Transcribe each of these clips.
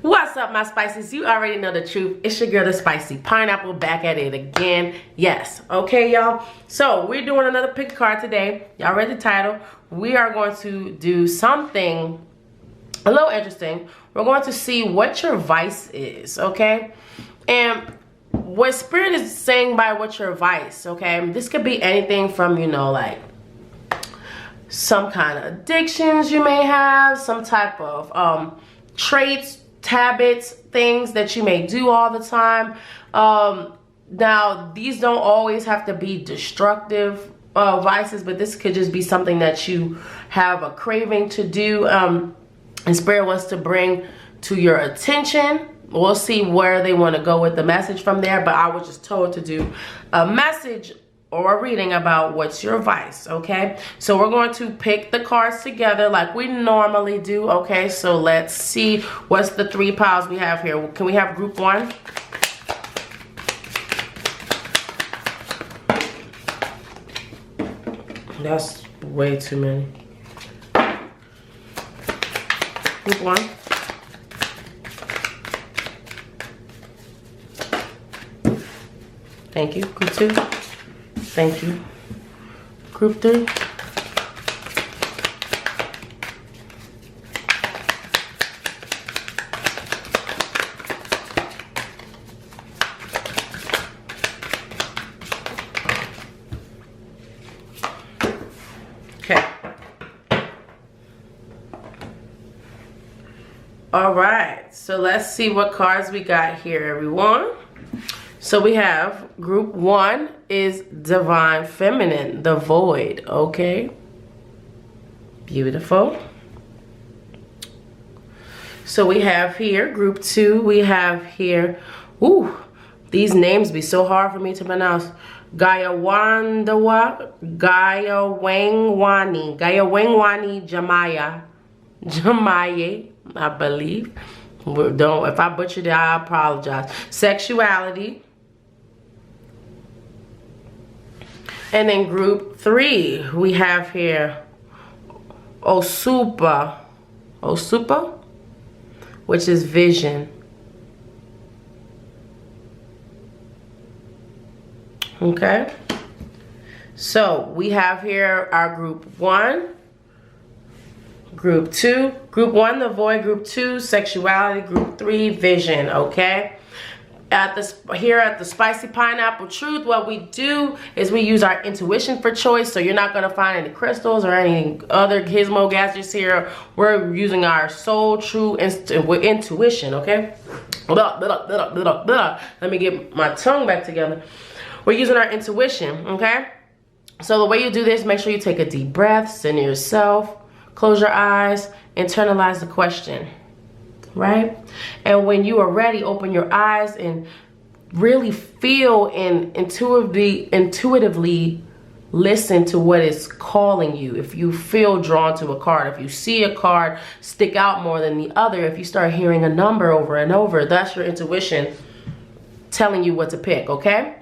What's up, my spices? You already know the truth. It's your girl, the Spicy Pineapple, back at it again. Yes, okay, y'all. So we're doing another pick a card today. Y'all read the title. We are going to do something a little interesting. We're going to see what your vice is, okay? And what Spirit is saying by what your vice, okay? This could be anything from, you know, like some kind of addictions you may have, some type of traits, habits, things that you may do all the time. Now, these don't always have to be destructive vices, but this could just be something that you have a craving to do, and Spirit wants to bring to your attention. We'll see where they want to go with the message from there, but I was just told to do a message or a reading about what's your vice, okay? So we're going to pick the cards together like we normally do, okay? So let's see what's the three piles we have here. Can we have group one? That's way too many. Group one. Thank you. Group two. Thank you. Group three. Okay. All right. So let's see what cards we got here, everyone. So we have group one is Divine Feminine, the Void, okay? Beautiful. So we have here, group two, we have here, ooh, these names be so hard for me to pronounce. Gayawangwani, Jamaye, I believe. Don't, if I butchered it, I apologize. Sexuality. And then group three, we have here Osupa, which is vision. Okay. So we have here our group one, group two, group one, the void, group two, sexuality, group three, vision, okay? Here at the Spicy Pineapple Truth, what we do is we use our intuition for choice. So you're not going to find any crystals or any other gizmo gadgets here. We're using our soul true intuition, okay? Let me get my tongue back together. We're using our intuition, okay? So the way you do this, make sure you take a deep breath, center yourself, close your eyes, internalize the question. Right? And when you are ready, open your eyes and really feel and intuitively listen to what is calling you. If you feel drawn to a card, if you see a card stick out more than the other, if you start hearing a number over and over, that's your intuition telling you what to pick, okay?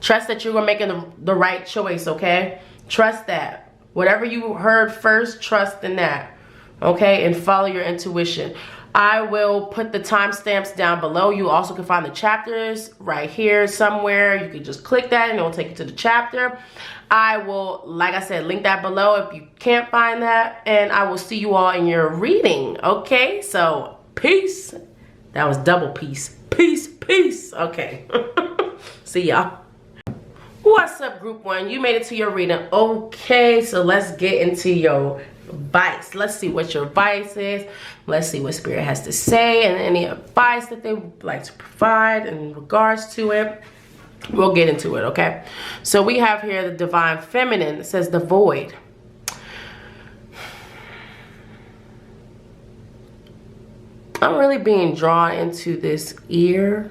Trust that you are making the right choice, okay? Trust that. Whatever you heard first, trust in that, okay? And follow your intuition. I will put the timestamps down below. You also can find the chapters right here somewhere. You can just click that and it will take you to the chapter. I will, like I said, link that below if you can't find that. And I will see you all in your reading. Okay, so peace. That was double peace. Peace, peace. Okay. See y'all. What's up, group one? You made it to your reading. Okay, so let's get into your vice. Let's see what your vice is. Let's see what Spirit has to say and any advice that they would like to provide in regards to it. We'll get into it, okay? So we have here the Divine Feminine. It says the Void. I'm really being drawn into this ear.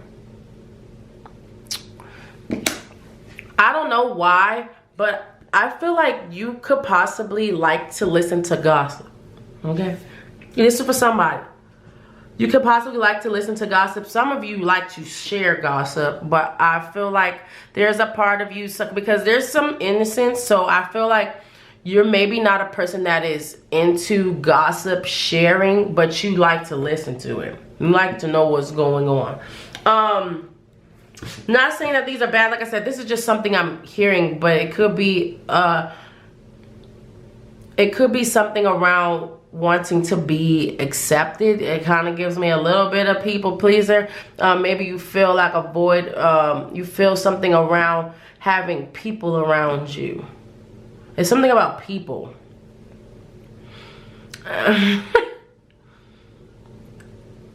I don't know why, but I feel like you could possibly like to listen to gossip, okay? This is for somebody. You could possibly like to listen to gossip. Some of you like to share gossip, but I feel like there's a part of you, because there's some innocence, so I feel like you're maybe not a person that is into gossip sharing, but you like to listen to it. You like to know what's going on. Not saying that these are bad. Like I said, this is just something I'm hearing, but it could be something around wanting to be accepted. It kind of gives me a little bit of people pleaser. Maybe you feel like a void. You feel something around having people around you. It's something about people.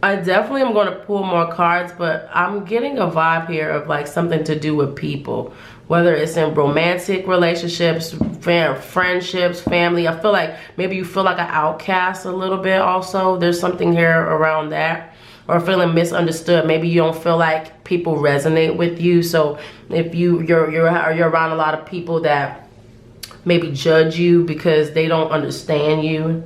I definitely am going to pull more cards, but I'm getting a vibe here of like something to do with people. Whether it's in romantic relationships, friendships, family. I feel like maybe you feel like an outcast a little bit also. There's something here around that. Or feeling misunderstood. Maybe you don't feel like people resonate with you. So if you're around a lot of people that maybe judge you because they don't understand you.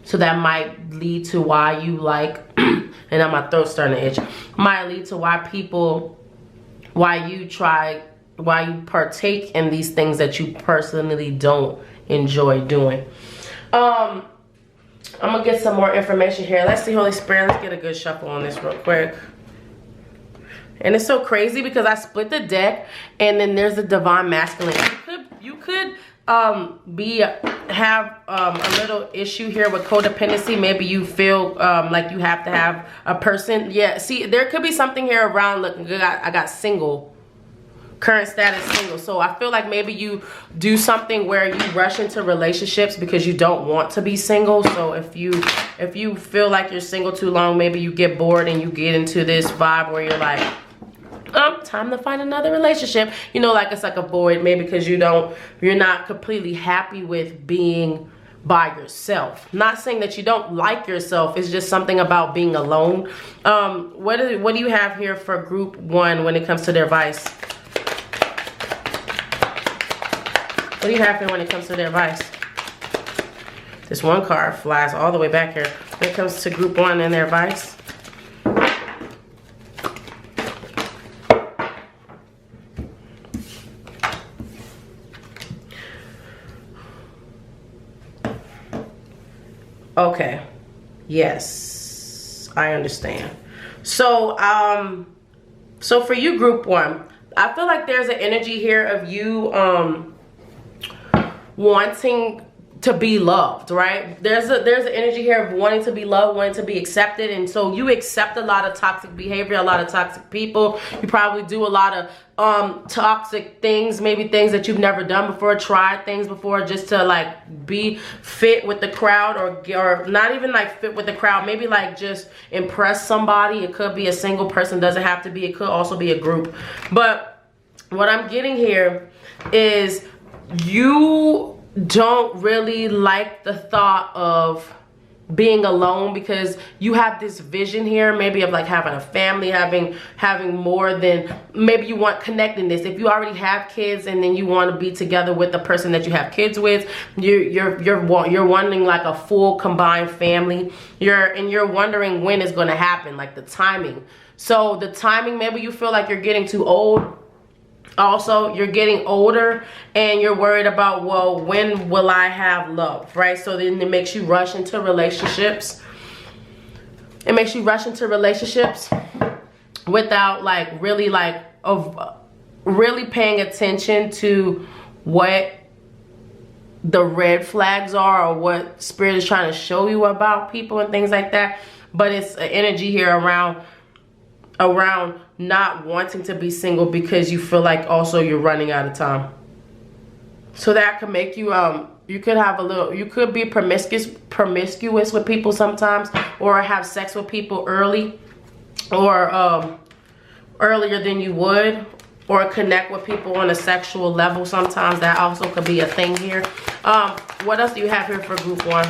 So that might lead to why you like, and now my throat's starting to itch. Might lead to why you partake in these things that you personally don't enjoy doing. I'm gonna get some more information here. Let's see, Holy Spirit, let's get a good shuffle on this real quick. And it's so crazy because I split the deck and then there's the divine masculine. You could have a little issue here with codependency. Maybe you feel like you have to have a person. Yeah, see, there could be something here around looking good. I got single. Current status single. So I feel like maybe you do something where you rush into relationships because you don't want to be single. So if you feel like you're single too long, maybe you get bored and you get into this vibe where you're like, time to find another relationship. You know, like it's like a void, maybe because you're not completely happy with being by yourself. Not saying that you don't like yourself. It's just something about being alone. What do you have here for group 1 when it comes to their vice? What do you have here when it comes to their advice? This one card flies all the way back here. When it comes to group 1 and their advice. Okay. Yes. I understand. So, so for you, group 1, I feel like there's an energy here of you, wanting to be loved, right? There's an energy here of wanting to be loved, wanting to be accepted, and so you accept a lot of toxic behavior, a lot of toxic people. You probably do a lot of toxic things, maybe things that you've never done before, tried things before, just to like be fit with the crowd, or not even like fit with the crowd, maybe like just impress somebody. It could be a single person, doesn't have to be, it could also be a group. But what I'm getting here is you don't really like the thought of being alone, because you have this vision here maybe of like having a family, having more than, maybe you want connectedness. If you already have kids and then you want to be together with the person that you have kids with, you're wanting like a full combined family. You're wondering when it's going to happen, like the timing. So the timing, maybe you feel like you're getting too old. Also, you're getting older and you're worried about, well, when will I have love, right? So then it makes you rush into relationships. It makes you rush into relationships without like really paying attention to what the red flags are or what Spirit is trying to show you about people and things like that. But it's an energy here around not wanting to be single because you feel like also you're running out of time. So that could make you you could be promiscuous with people sometimes, or have sex with people early, or earlier than you would, or connect with people on a sexual level sometimes. That also could be a thing here. What else do you have here for group 1?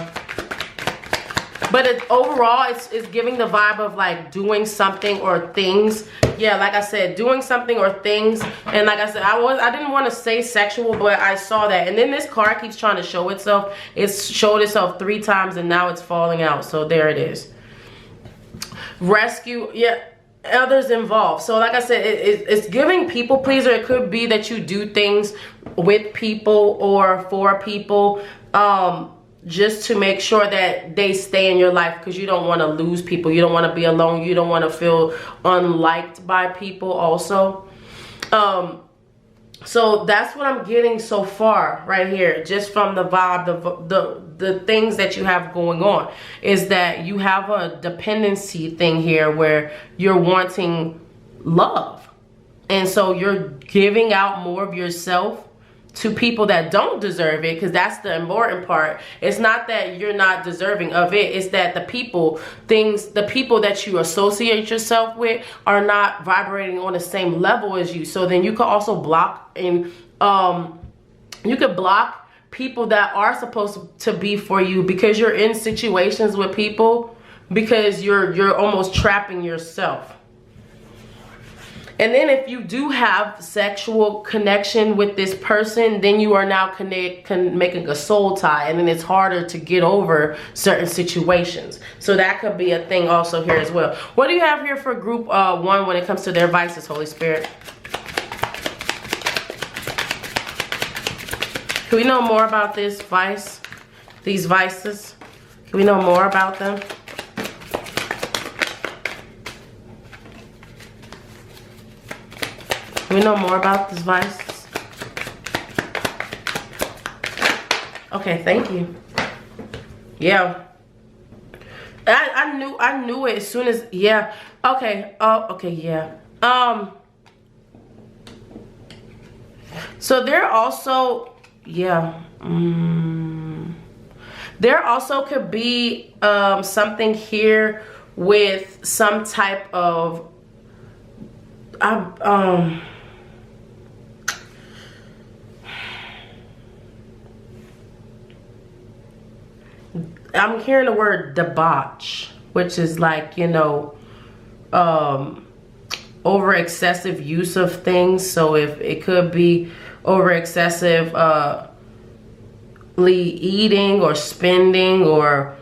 But overall, it's giving the vibe of like doing something or things. Yeah, like I said, doing something or things. And like I said, I didn't want to say sexual, but I saw that. And then this card keeps trying to show itself. It's showed itself 3 times and now it's falling out. So there it is. Rescue, yeah. others involved. So like I said, it's giving people pleaser. It could be that you do things with people or for people, just to make sure that they stay in your life, because you don't want to lose people. You don't want to be alone. You don't want to feel unliked by people also. So that's what I'm getting so far right here, just from the vibe, the things that you have going on, is that you have a dependency thing here where you're wanting love. And so you're giving out more of yourself to people that don't deserve it, because that's the important part. It's not that you're not deserving of it, it's that the people that you associate yourself with are not vibrating on the same level as you. So then you could also block, and you could block people that are supposed to be for you, because you're in situations with people because you're almost trapping yourself. And then if you do have sexual connection with this person, then you are now making a soul tie, and then it's harder to get over certain situations. So that could be a thing also here as well. What do you have here for group 1 when it comes to their vices, Holy Spirit? Can we know more about this vice, these vices? Can we know more about them? Can we know more about this vice? Okay, thank you. Yeah. I knew it as soon as, yeah. Okay. Okay, yeah. So there also, yeah. There also could be something here with some type of I'm hearing the word debauch, which is like, you know, over excessive use of things. So if it could be over excessive eating or spending, or,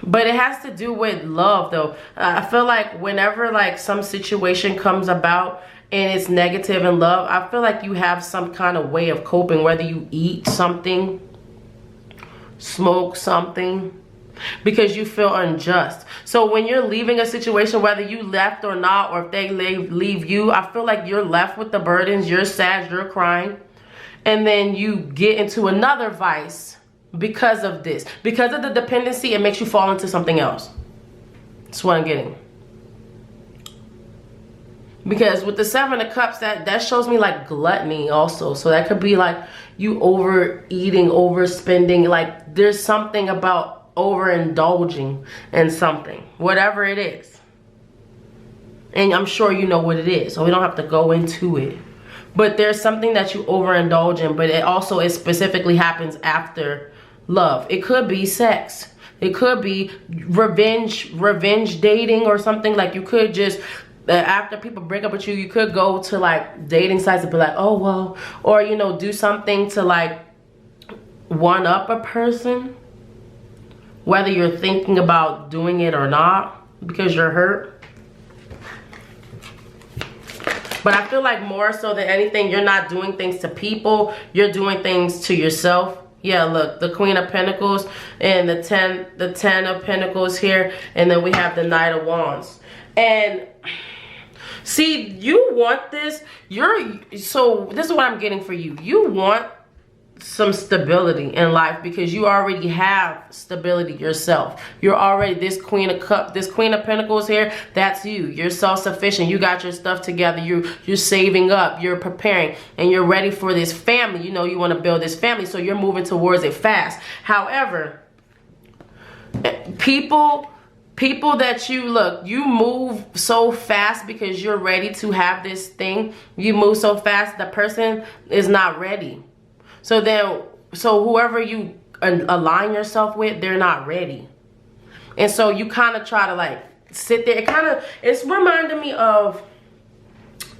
but it has to do with love though. I feel like whenever like some situation comes about and it's negative in love, I feel like you have some kind of way of coping, whether you eat something, smoke something, because you feel unjust. So when you're leaving a situation, whether you left or not, or if they leave you, I feel like you're left with the burdens. You're sad, you're crying, and then you get into another vice because of this. Because of the dependency, it makes you fall into something else. That's what I'm getting. Because with the 7 of Cups, that shows me like gluttony also. So that could be like you overeating, overspending. Like there's something about overindulging in something, whatever it is. And I'm sure you know what it is, so we don't have to go into it. But there's something that you overindulge in, but it specifically happens after love. It could be sex. It could be revenge dating or something. Like you could just, after people break up with you, you could go to like dating sites and be like, oh well, or you know, do something to like one up a person, whether you're thinking about doing it or not, because you're hurt. But I feel like more so than anything, you're not doing things to people, you're doing things to yourself. Yeah, look, the Queen of Pentacles and the 10 of Pentacles here, and then we have the Knight of Wands. And see, you want this. So this is what I'm getting for you. You want some stability in life because you already have stability yourself. You're already this Queen of Cups, this Queen of Pentacles here. That's you. You're self-sufficient. You got your stuff together. You're saving up. You're preparing, and you're ready for this family. You know you want to build this family, so you're moving towards it fast. However, people that you move so fast because you're ready to have this thing. You move so fast, the person is not ready. So whoever you align yourself with, they're not ready. And so you kind of try to like sit there. It's reminding me of,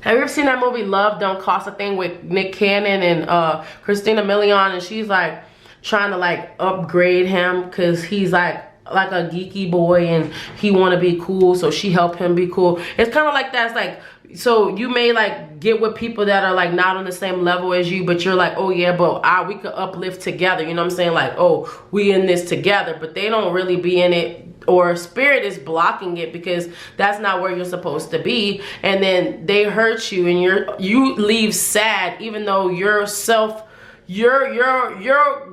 have you ever seen that movie Love Don't Cost a Thing with Nick Cannon and Christina Milian? And she's like trying to like upgrade him because he's like like a geeky boy and he want to be cool, so she help him be cool. It's kind of like that. It's like, so you may like get with people that are like not on the same level as you, but you're like, oh yeah, but we could uplift together. You know what I'm saying? Like, oh, we in this together, but they don't really be in it, or spirit is blocking it because that's not where you're supposed to be. And then they hurt you and you leave sad, even though you're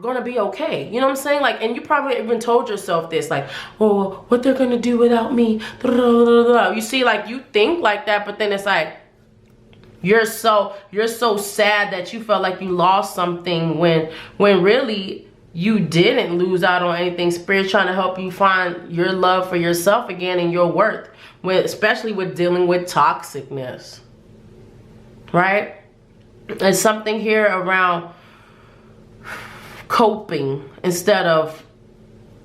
gonna be okay. You know what I'm saying? Like, and you probably even told yourself this, like, oh, what they're gonna do without me. You see, like, you think like that, but then it's like you're so sad that you felt like you lost something when really you didn't lose out on anything. Spirit's trying to help you find your love for yourself again and your worth, especially with dealing with toxicness, right? There's something here around coping instead of,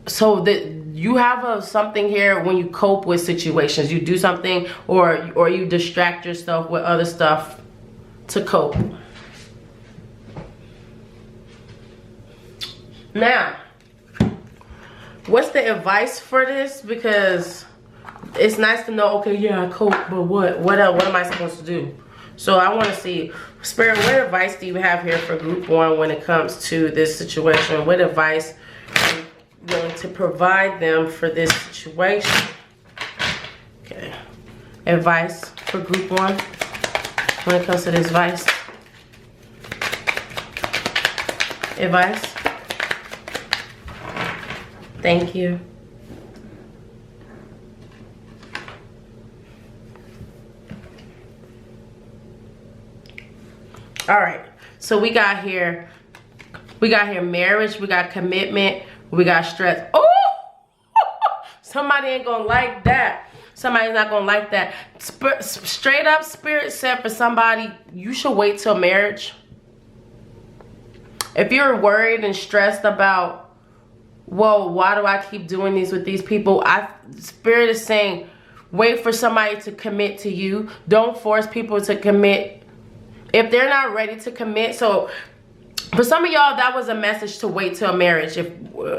so that you have something here when you cope with situations. You do something or you distract yourself with other stuff to cope. Now, what's the advice for this? Because it's nice to know, okay, yeah, I cope, but what else? What am I supposed to do? So I want to see, Spirit, what advice do you have here for group 1 when it comes to this situation? What advice are you willing to provide them for this situation? Okay. Advice for group 1 when it comes to this advice. Advice. Thank you. All right, so we got here marriage, we got commitment, we got stress. Oh, somebody ain't gonna like that. Somebody's not gonna like that. Straight up, Spirit said for somebody, you should wait till marriage. If you're worried and stressed about, whoa, why do I keep doing these with these people? Spirit is saying, wait for somebody to commit to you. Don't force people to commit if they're not ready to commit. So for some of y'all, that was a message to wait till marriage. If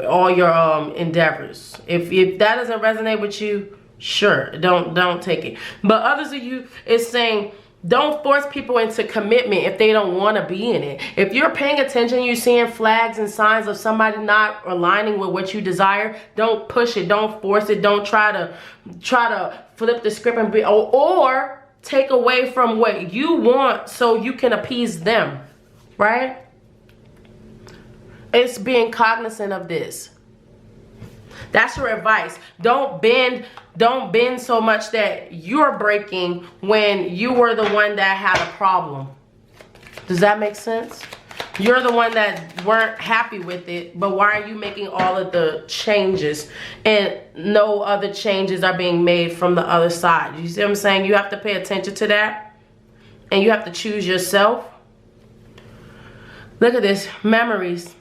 all your endeavors, if that doesn't resonate with you, sure, don't take it. But others of you is saying, don't force people into commitment if they don't want to be in it. If you're paying attention, you're seeing flags and signs of somebody not aligning with what you desire, don't push it, don't force it, don't try to flip the script and be, or take away from what you want so you can appease them, right? It's being cognizant of this. That's your advice. Don't bend so much that you're breaking when you were the one that had a problem. Does that make sense? You're the one that weren't happy with it, but why are you making all of the changes and no other changes are being made from the other side? You see what I'm saying? You have to pay attention to that and you have to choose yourself. Look at this, memories.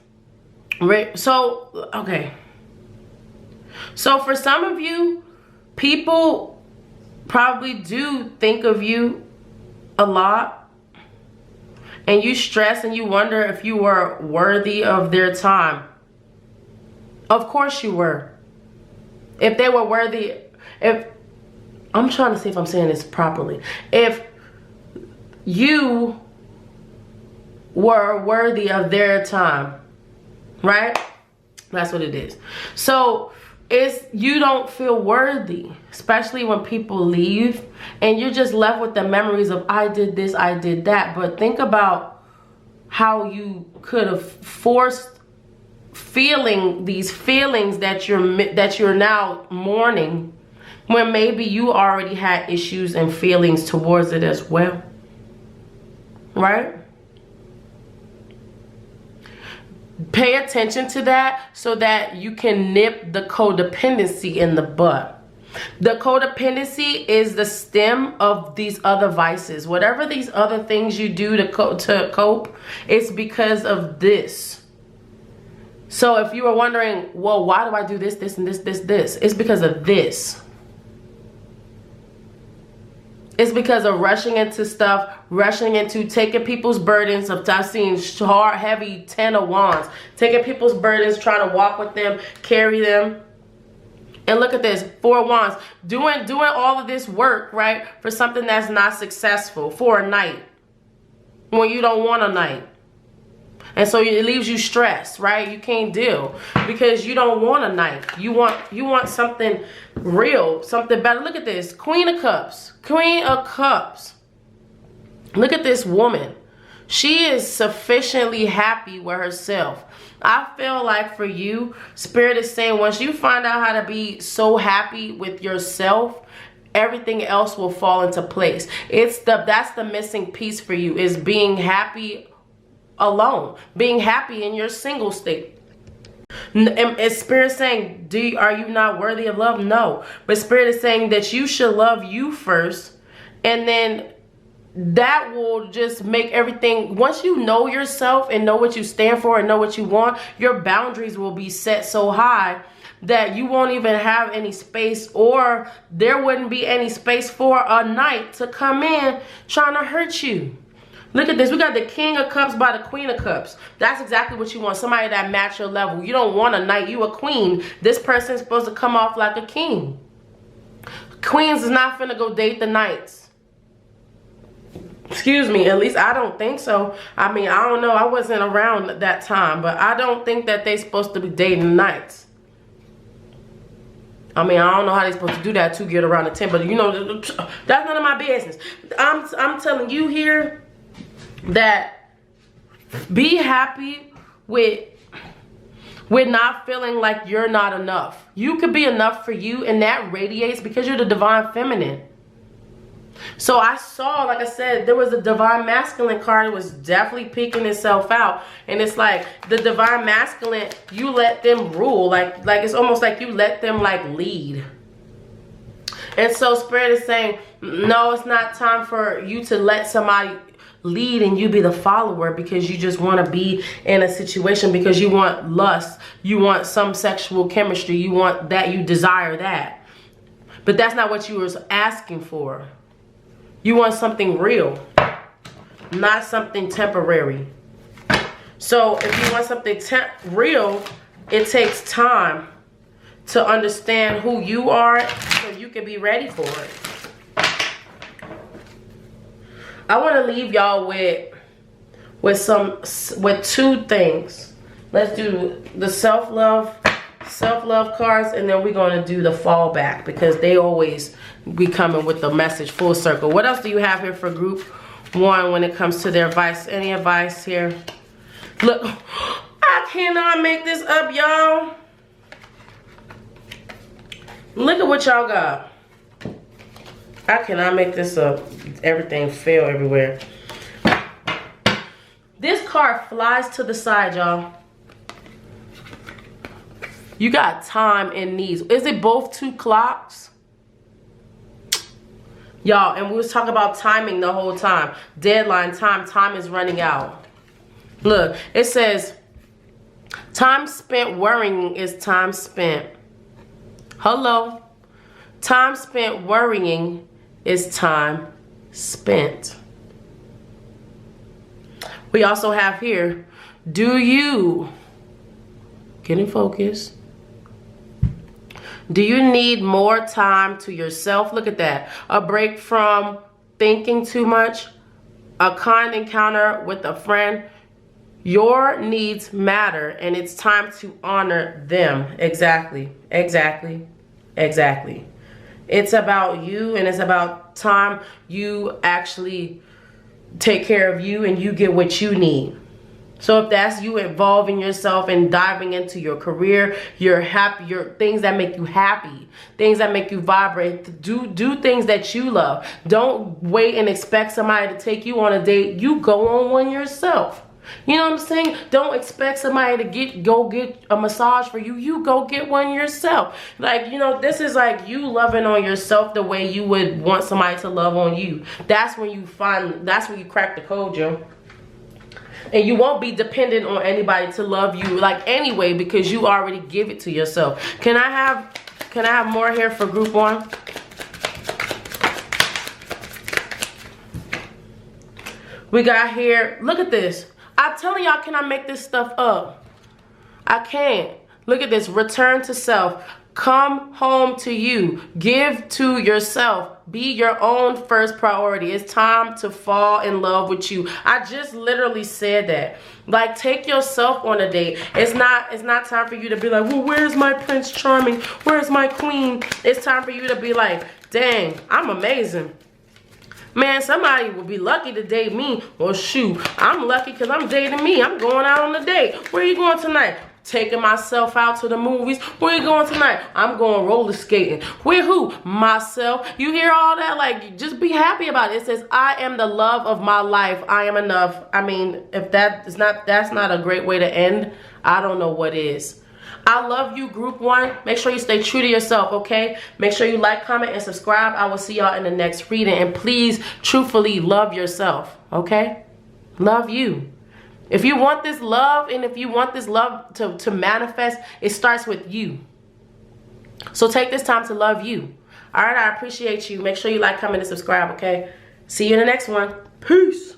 So, okay. So for some of you, people probably do think of you a lot, and you stress and you wonder if you were worthy of their time. Of course you were. If they were worthy, I'm trying to see if I'm saying this properly. If you were worthy of their time, right? That's what it is. So you don't feel worthy, especially when people leave and you're just left with the memories of, I did this, I did that. But think about how you could have forced feeling these feelings that you're now mourning, when maybe you already had issues and feelings towards it as well, right? Pay attention to that so that you can nip the codependency in the bud. The codependency is the stem of these other vices. Whatever these other things you do to cope, it's because of this. So if you were wondering, well, why do I do this, this, and this, this? It's because of this. It's because of rushing into stuff, rushing into taking people's burdens. I've seen hard, heavy 10 of wands. Taking people's burdens, trying to walk with them, carry them. And look at this, 4 of Wands, doing all of this work, right, for something that's not successful, for a night, when you don't want a night. And so it leaves you stressed, right? You can't deal because you don't want a night. You want something real, something better. Look at this, Queen of Cups, Queen of Cups. Look at this woman. She is sufficiently happy with herself. I feel like for you, Spirit is saying once you find out how to be so happy with yourself, everything else will fall into place. That's the missing piece for you, is being happy alone, being happy in your single state. And Spirit saying, are you not worthy of love? No. But Spirit is saying that you should love you first, and then that will just make everything, once you know yourself and know what you stand for and know what you want, your boundaries will be set so high that you won't even have any space, or there wouldn't be any space for a knight to come in trying to hurt you. Look at this. We got the King of Cups by the Queen of Cups. That's exactly what you want. Somebody that match your level. You don't want a knight. You a queen. This person's supposed to come off like a king. Queens is not finna go date the knights. Excuse me, at least I don't think so. I mean, I don't know. I wasn't around at that time, but I don't think that they're supposed to be dating knights. I mean, I don't know how they're supposed to do that to get around the 10, but you know, that's none of my business. I'm telling you here that be happy with not feeling like you're not enough. You could be enough for you, and that radiates because you're the divine feminine. So I saw, like I said, there was a divine masculine card. It was definitely peeking itself out. And it's like the divine masculine, you let them rule. Like it's almost like you let them like lead. And so Spirit is saying, no, it's not time for you to let somebody lead and you be the follower because you just want to be in a situation because you want lust. You want some sexual chemistry. You want that. You desire that. But that's not what you were asking for. You want something real, not something temporary. So if you want something real, it takes time to understand who you are so you can be ready for it. I want to leave y'all with 2 things. Let's do the self-love cards, and then we're going to do the fallback because they always be coming with the message full circle. What else do you have here for group 1 when it comes to their advice? Any advice here? Look, I cannot make this up, y'all. Look at what y'all got. I cannot make this up. Everything fell everywhere. This card flies to the side, y'all. You got time and needs. Is it both 2 clocks? Y'all, and we was talking about timing the whole time. Deadline, time is running out. Look, it says, time spent worrying is time spent. Hello? Time spent worrying is time spent. We also have here, do you, get in focus, do you need more time to yourself? Look at that. A break from thinking too much. A kind encounter with a friend. Your needs matter, and it's time to honor them. Exactly. Exactly. Exactly. It's about you, and it's about time you actually take care of you and you get what you need. So if that's you involving yourself and diving into your career, your things that make you happy, things that make you vibrate, do things that you love. Don't wait and expect somebody to take you on a date. You go on one yourself. You know what I'm saying? Don't expect somebody to go get a massage for you. You go get one yourself. Like, you know, this is like you loving on yourself the way you would want somebody to love on you. That's when you crack the code, yo. And you won't be dependent on anybody to love you like anyway because you already give it to yourself. Can I have more here for group 1? We got here, look at this. I'm telling y'all, can I make this stuff up? I can't. Look at this, return to self. Come home to you. Give to yourself. Be your own first priority. It's time to fall in love with you. I just literally said that. Like, take yourself on a date. It's not time for you to be like, well, where's my Prince Charming? Where's my queen? It's time for you to be like, dang, I'm amazing. Man, somebody will be lucky to date me. Well, shoot, I'm lucky because I'm dating me. I'm going out on a date. Where are you going tonight? Taking myself out to the movies. Where you going tonight? I'm going roller skating. With who? Myself. You hear all that? Like, just be happy about it. It says, I am the love of my life. I am enough. I mean, if that's not a great way to end, I don't know what is. I love you, group one. Make sure you stay true to yourself, okay? Make sure you like, comment, and subscribe. I will see y'all in the next reading. And please, truthfully, love yourself, okay? Love you. If you want this love, and if you want this love to manifest, it starts with you. So take this time to love you. All right, I appreciate you. Make sure you like, comment, and subscribe, okay? See you in the next one. Peace.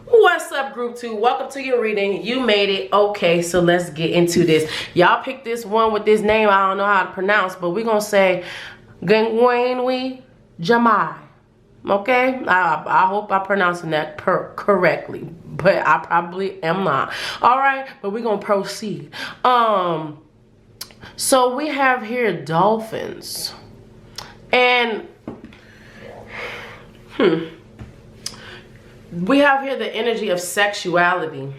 What's up, group 2? Welcome to your reading. You made it. Okay, so let's get into this. Y'all picked this one with this name I don't know how to pronounce, but we're going to say Gengwenwi Jamai. Okay, I hope I'm pronouncing that correctly, but I probably am not. All right, but we're gonna proceed. So we have here dolphins, and we have here the energy of sexuality.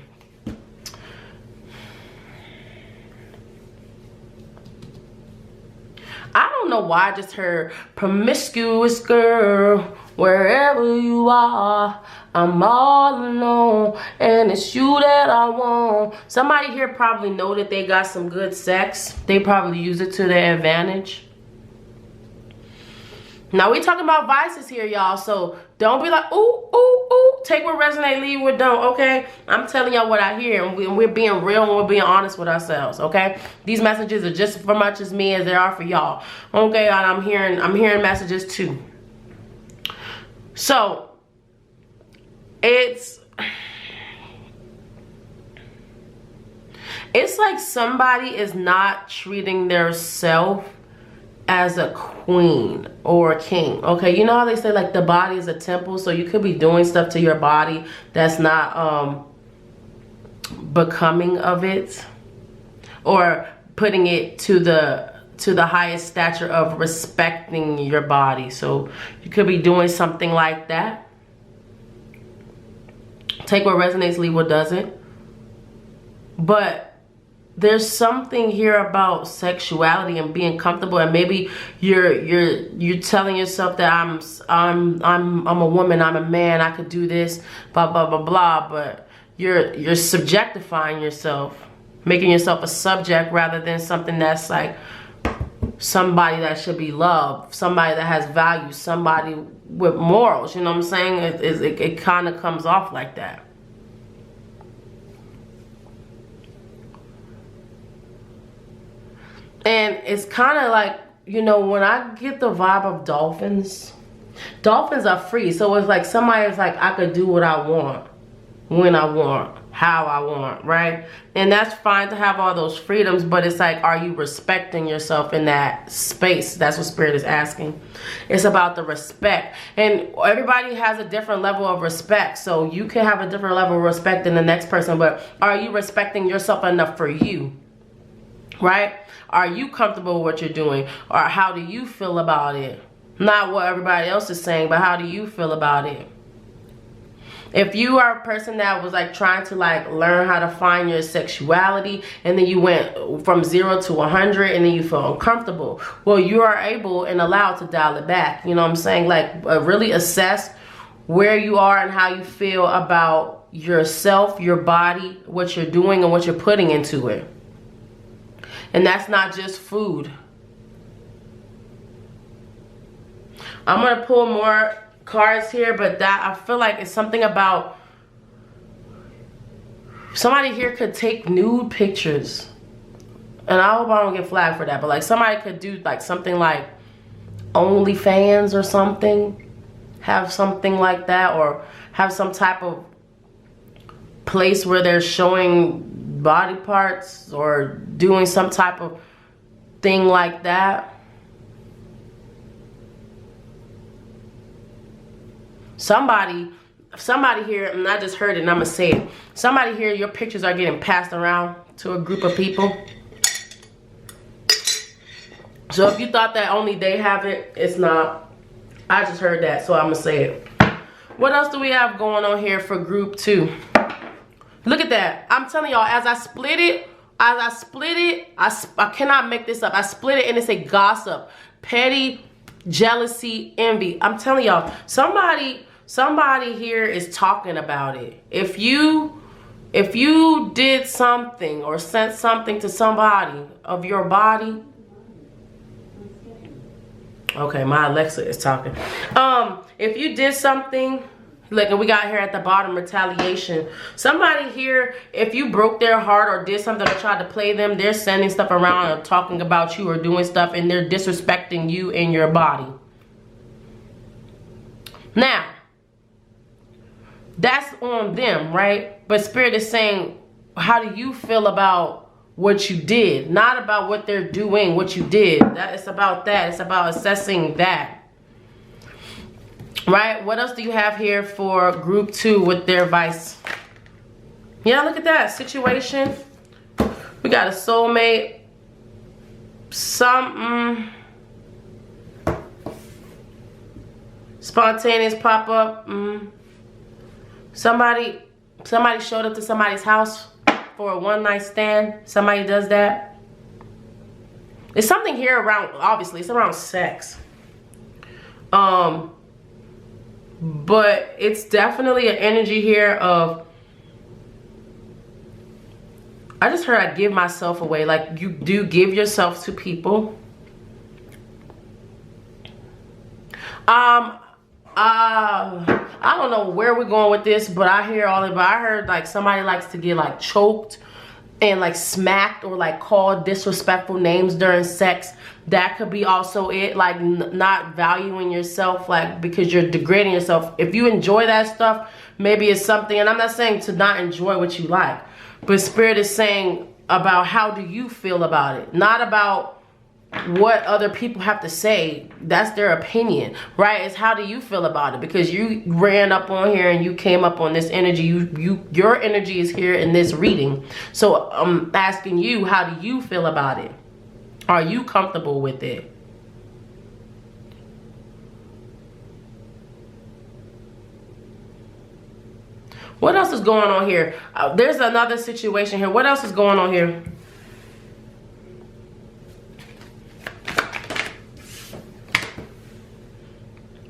I don't know why I just heard promiscuous girl, wherever you are, I'm all alone, and it's you that I want. Somebody here probably know that they got some good sex. They probably use it to their advantage. Now we talking about vices here, y'all, so don't be like, ooh, ooh, ooh. Take what resonate, leave what don't, okay? I'm telling y'all what I hear, and we're being real and we're being honest with ourselves, okay? These messages are just as much as me as they are for y'all, okay? And I'm hearing messages too. So it's like somebody is not treating their self as a queen or a king, okay? You know how they say like the body is a temple, so you could be doing stuff to your body that's not becoming of it, or putting it to the highest stature of respecting your body. So you could be doing something like that. Take what resonates, leave what doesn't. But there's something here about sexuality and being comfortable, and maybe you're telling yourself that I'm a woman, I'm a man, I could do this, blah blah blah blah, but you're subjectifying yourself, making yourself a subject rather than something that's like somebody that should be loved, somebody that has value, somebody with morals. You know what I'm saying? It kind of comes off like that. And it's kind of like, you know, when I get the vibe of dolphins are free. So it's like somebody's like, I could do what I want, when I want, how I want, right? And that's fine to have all those freedoms, but it's like, are you respecting yourself in that space? That's what Spirit is asking. It's about the respect. And everybody has a different level of respect. So you can have a different level of respect than the next person, but are you respecting yourself enough for you, right? Are you comfortable with what you're doing? Or how do you feel about it? Not what everybody else is saying, but how do you feel about it? If you are a person that was like trying to like learn how to find your sexuality, and then you went from 0 to 100 and then you feel uncomfortable, well, you are able and allowed to dial it back. You know what I'm saying? Like really assess where you are and how you feel about yourself, your body, what you're doing and what you're putting into it. And that's not just food. I'm going to pull more cards here, but that I feel like it's something about somebody here could take nude pictures. And I hope I don't get flagged for that, but like somebody could do like something like OnlyFans or something. Have something like that, or have some type of place where they're showing body parts or doing some type of thing like that. Somebody here, and I just heard it and I'm gonna say it. Somebody here, your pictures are getting passed around to a group of people. So if you thought that only they have it, it's not. I just heard that, so I'm gonna say it. What else do we have going on here for group 2? Look at that. I'm telling y'all, as I split it, I cannot make this up. I split it and it's a gossip, petty, jealousy, envy. I'm telling y'all, somebody here is talking about it. If you did something or sent something to somebody of your body, okay, my Alexa is talking. If you did something, look, and we got here at the bottom, retaliation. Somebody here, if you broke their heart or did something or tried to play them, they're sending stuff around or talking about you or doing stuff, and they're disrespecting you and your body. Now, that's on them, right? But Spirit is saying, how do you feel about what you did? Not about what they're doing, what you did. It's about that. It's about assessing that. Right? What else do you have here for group 2 with their advice? Yeah, look at that situation. We got a soulmate. Spontaneous pop up. Somebody showed up to somebody's house for a one-night stand. Somebody does that. There's something here around, obviously, it's around sex. But it's definitely an energy here of, I just heard I give myself away. Like, you do give yourself to people. I don't know where we're going with this, but I hear all of it. But I heard like somebody likes to get like choked and like smacked or like called disrespectful names during sex. That could be also it, like not valuing yourself, like because you're degrading yourself. If you enjoy that stuff, maybe it's something, and I'm not saying to not enjoy what you like, but Spirit is saying about how do you feel about it, not about what other people have to say. That's their opinion, right? It's how do you feel about it, because you ran up on here and you came up on this energy. Your energy is here in this reading. So I'm asking you, how do you feel about it? Are you comfortable with it? What else is going on here? There's another situation here. What else is going on here?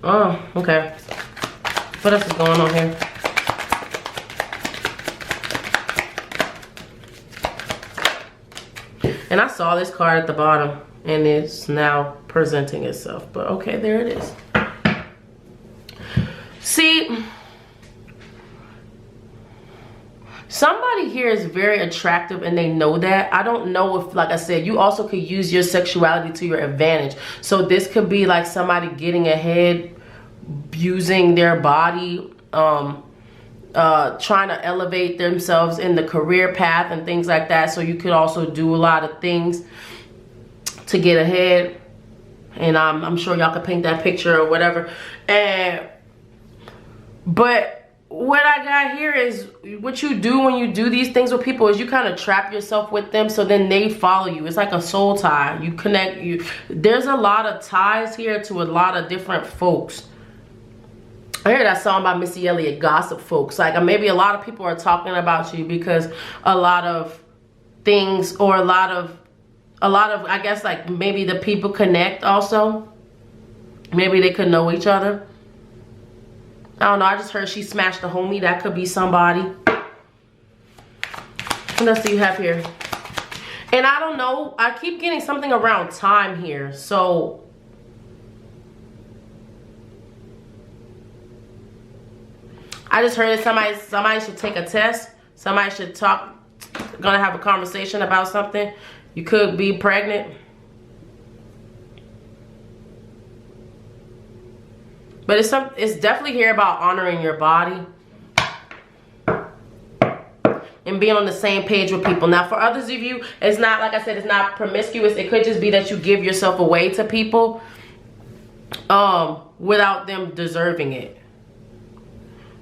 Oh, okay. What else is going on here? And I saw this card at the bottom, and it's now presenting itself. But okay, there it is. See, somebody here is very attractive and they know that. I don't know if, like I said, you also could use your sexuality to your advantage. So this could be like somebody getting ahead, using their body, trying to elevate themselves in the career path and things like that. So you could also do a lot of things to get ahead. And I'm sure y'all could paint that picture or whatever. But what I got here is what you do when you do these things with people is you kind of trap yourself with them, so then they follow you. It's like a soul tie. You connect. There's a lot of ties here to a lot of different folks. I heard that song by Missy Elliott, Gossip Folks. Like maybe a lot of people are talking about you because a lot of things, or a lot of I guess like maybe the people connect also. Maybe they could know each other. I don't know. I just heard she smashed a homie. That could be somebody. What else do you have here? And I don't know. I keep getting something around time here. So I just heard that somebody should take a test. Somebody should gonna have a conversation about something. You could be pregnant. But it's definitely here about honoring your body. and being on the same page with people. Now, for others of you, it's not, like I said, it's not promiscuous. It could just be that you give yourself away to people without them deserving it.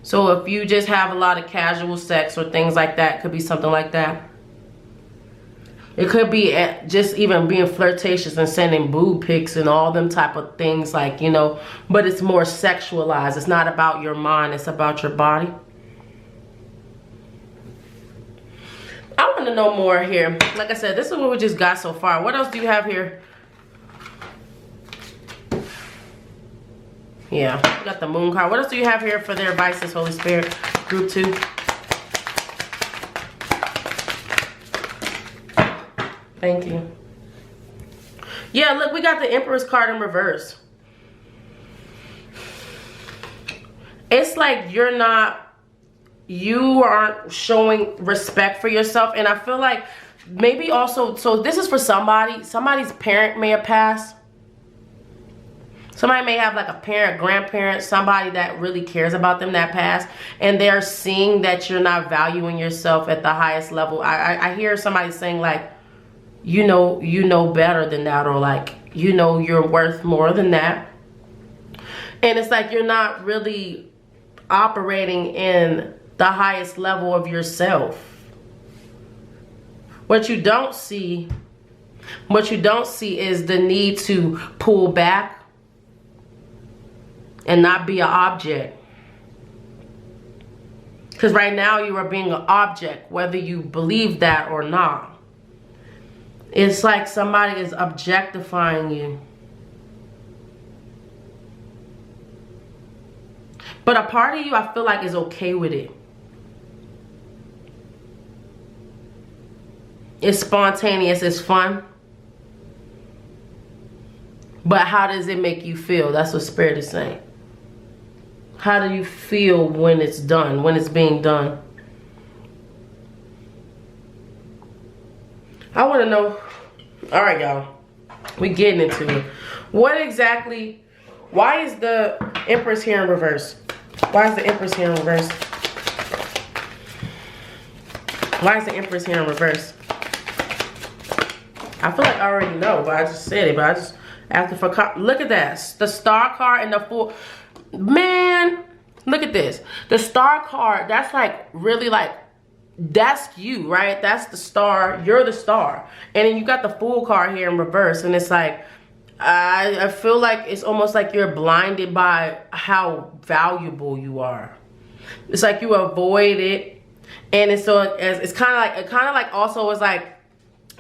So if you just have a lot of casual sex or things like that, it could be something like that. It could be just even being flirtatious and sending boob pics and all them type of things, like, you know, but it's more sexualized. It's not about your mind, it's about your body. I want to know more here. Like I said, this is what we just got so far. What else do you have here? Yeah, we got the moon card. What else do you have here for their advices, Holy Spirit? Group 2. Thank you. Yeah, look, we got the Empress card in reverse. It's like you aren't showing respect for yourself. And I feel like maybe also, so this is for somebody's parent may have passed. Somebody may have like a parent, grandparent, somebody that really cares about them that passed, and they're seeing that you're not valuing yourself at the highest level. I hear somebody saying like, you know better than that, or like, you know you're worth more than that. And it's like you're not really operating in the highest level of yourself. What you don't see is the need to pull back and not be an object. Because right now you are being an object, whether you believe that or not. It's like somebody is objectifying you. But a part of you, I feel like, is okay with it. It's spontaneous, it's fun. But how does it make you feel? That's what Spirit is saying. How do you feel when it's done, when it's being done? I want to know. All right, y'all. We getting into it. What exactly, why is the Empress here in reverse? Why is the Empress here in reverse? Why is the Empress here in reverse? I feel like I already know, but I just said it. But I just, after for, look at that. The Star card and the Fool. Man, look at this. The Star card, that's like really like, that's you, right? That's the star. You're the star. And then you got the Fool card here in reverse. And it's like, I feel like it's almost like you're blinded by how valuable you are. It's like you avoid it. And it's so it's kind of like also is like,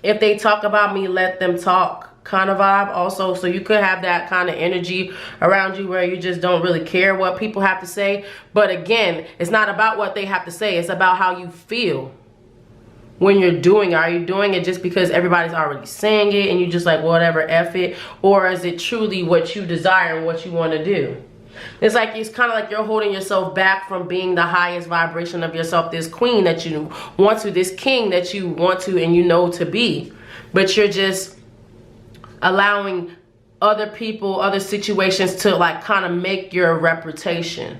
if they talk about me, let them talk kind of vibe also. So you could have that kind of energy around you where you just don't really care what people have to say. But again, it's not about what they have to say. It's about how you feel when you're doing it. Are you doing it just because everybody's already saying it and you just like, whatever, F it? Or is it truly what you desire and what you want to do? It's like, it's kind of like you're holding yourself back from being the highest vibration of yourself. This queen that you want to, this king that you want to and you know to be. But you're just allowing other people, other situations to like kind of make your reputation.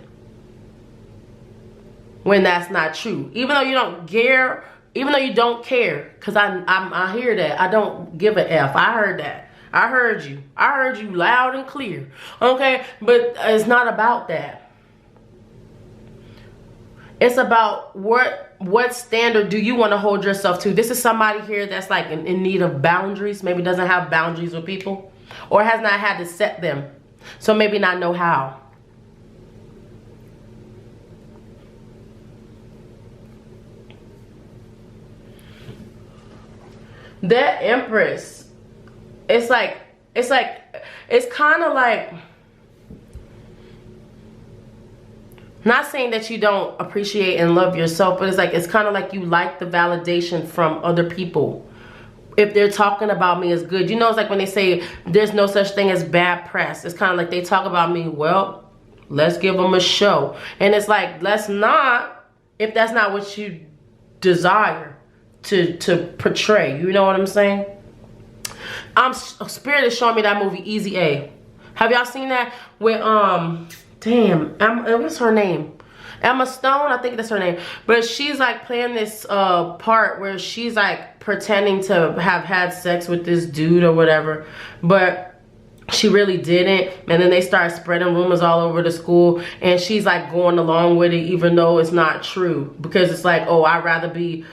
When that's not true. Even though you don't care, even though you don't care. Because I hear that. I don't give a F. I heard that. I heard you. I heard you loud and clear. Okay? But it's not about that. It's about what standard do you want to hold yourself to? This is somebody here that's like in need of boundaries. Maybe doesn't have boundaries with people. Or has not had to set them. So maybe not know how. That Empress, it's kind of like, not saying that you don't appreciate and love yourself, but it's kind of like you like the validation from other people. If they're talking about me as good, you know, it's like when they say there's no such thing as bad press. It's kind of like they talk about me, well, let's give them a show. And it's like, let's not, if that's not what you desire to portray. You know what I'm saying? Spirit is showing me that movie Easy A. Have y'all seen that with what's her name? Emma Stone, I think that's her name. But she's like playing this part where she's like pretending to have had sex with this dude or whatever, but she really didn't. And then they start spreading rumors all over the school, and she's like going along with it even though it's not true, because it's like, oh, I'd rather be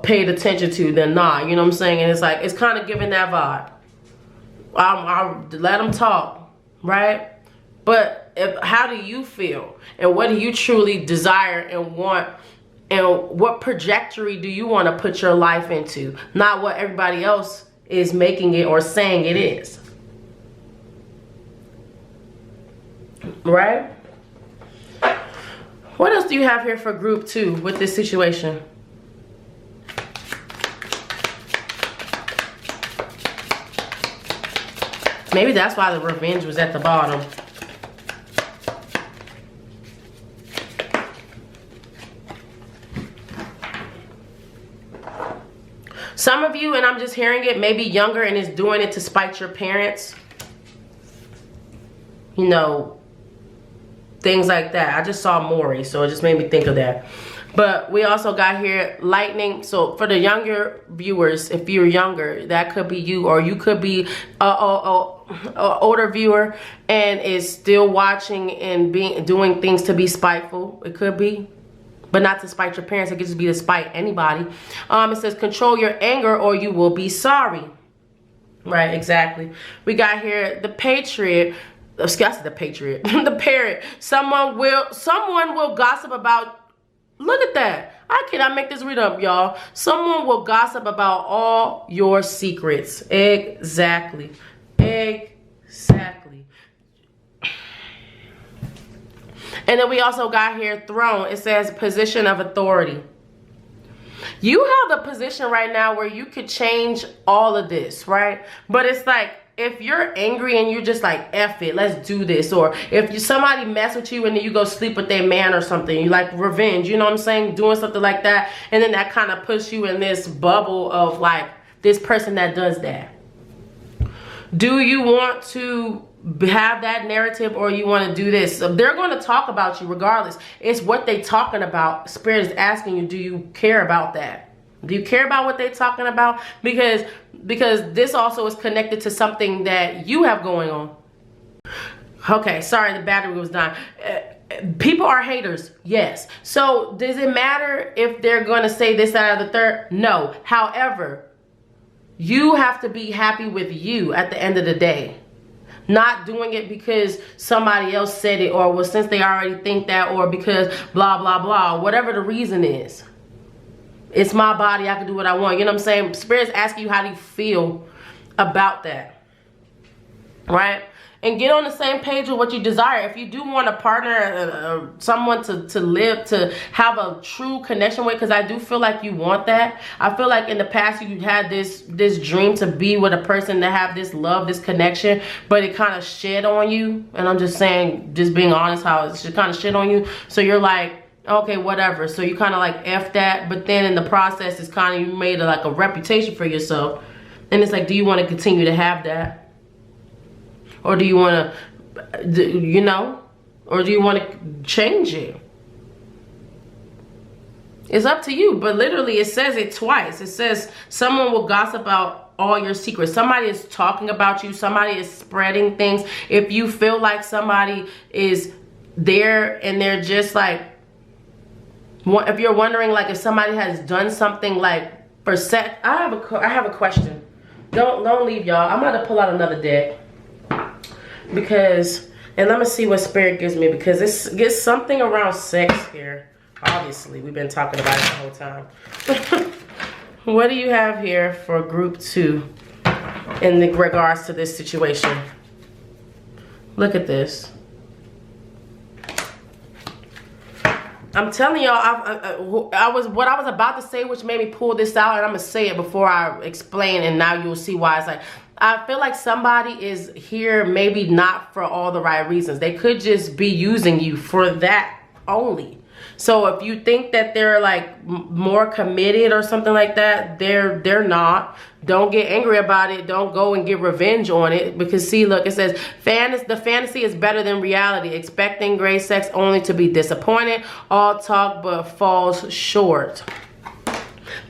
paid attention to than not, you know what I'm saying? And it's like, it's kind of giving that vibe. I'll let them talk, right? But how do you feel, and what do you truly desire and want, and what trajectory do you want to put your life into, not what everybody else is making it or saying it is, right? What else do you have here for group 2 with this situation? Maybe that's why the revenge was at the bottom. Some of you, and I'm just hearing it, maybe younger and is doing it to spite your parents. You know, things like that. I just saw Maury, so it just made me think of that. But we also got here lightning. So for the younger viewers, if you're younger, that could be you, or you could be a older viewer and is still watching and doing things to be spiteful. It could be. But not to spite your parents. It could just be to spite anybody. It says control your anger or you will be sorry. Right, exactly. We got here the patriot. Excuse the patriot. The parrot. Someone will gossip about. Look at that. I cannot make this read up, y'all. Someone will gossip about all your secrets. Exactly. Exactly. And then we also got here throne. It says position of authority. You have the position right now where you could change all of this, right? But it's like, if you're angry and you're just like, F it, let's do this. Or if somebody mess with you and then you go sleep with their man or something, you like revenge, you know what I'm saying? Doing something like that. And then that kind of puts you in this bubble of like this person that does that. Do you want to have that narrative, or you want to do this? So they're going to talk about you regardless. It's what they talking about. Spirit is asking you, do you care about that? Do you care about what they're talking about? Because this also is connected to something that you have going on. Okay, sorry, the battery was dying. People are haters, yes. So does it matter if they're going to say this, that, or the third? No. However, you have to be happy with you at the end of the day. Not doing it because somebody else said it, or well, since they already think that, or because blah, blah, blah, whatever the reason is. It's my body, I can do what I want. You know what I'm saying? Spirit's asking you, how do you feel about that? Right? And get on the same page with what you desire. If you do want a partner, someone to live, to have a true connection with, because I do feel like you want that. I feel like in the past you had this dream to be with a person, to have this love, this connection, but it kind of shed on you. And I'm just saying, just being honest, how it kind of shed on you. So you're like, okay, whatever. So you kind of like F that, but then in the process, it's kind of, you made like a reputation for yourself. And it's like, do you want to continue to have that? Or do you want to, you know, or do you want to change it? It's up to you. But literally it says it twice. It says someone will gossip about all your secrets. Somebody is talking about you. Somebody is spreading things. If you feel like somebody is there and they're just like, if you're wondering like if somebody has done something like for sex, I have a question. Don't leave, y'all. I'm about to pull out another deck. Because, and let me see what spirit gives me, because this gets something around sex here. Obviously, we've been talking about it the whole time. What do you have here for group 2 in regards to this situation? Look at this. I'm telling y'all, what I was about to say, which made me pull this out, and I'm gonna say it before I explain, and now you'll see why. It's like, I feel like somebody is here, maybe not for all the right reasons. They could just be using you for that only. So if you think that they're like more committed or something like that, they're not. Don't get angry about it. Don't go and get revenge on it, because see, look, it says the fantasy is better than reality, expecting great sex only to be disappointed, all talk but falls short.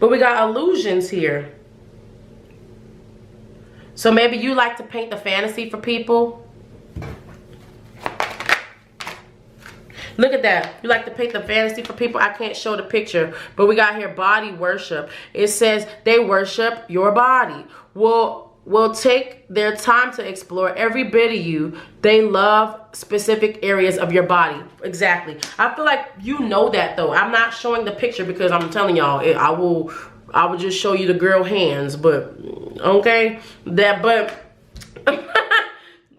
But we got illusions here. So maybe you like to paint the fantasy for people. Look at that. You like to paint the fantasy for people. I can't show the picture, but we got here body worship. It says they worship your body. Will take their time to explore every bit of you. They love specific areas of your body. Exactly. I feel like you know that though. I'm not showing the picture because I'm telling y'all I will just show you the girl hands, but okay.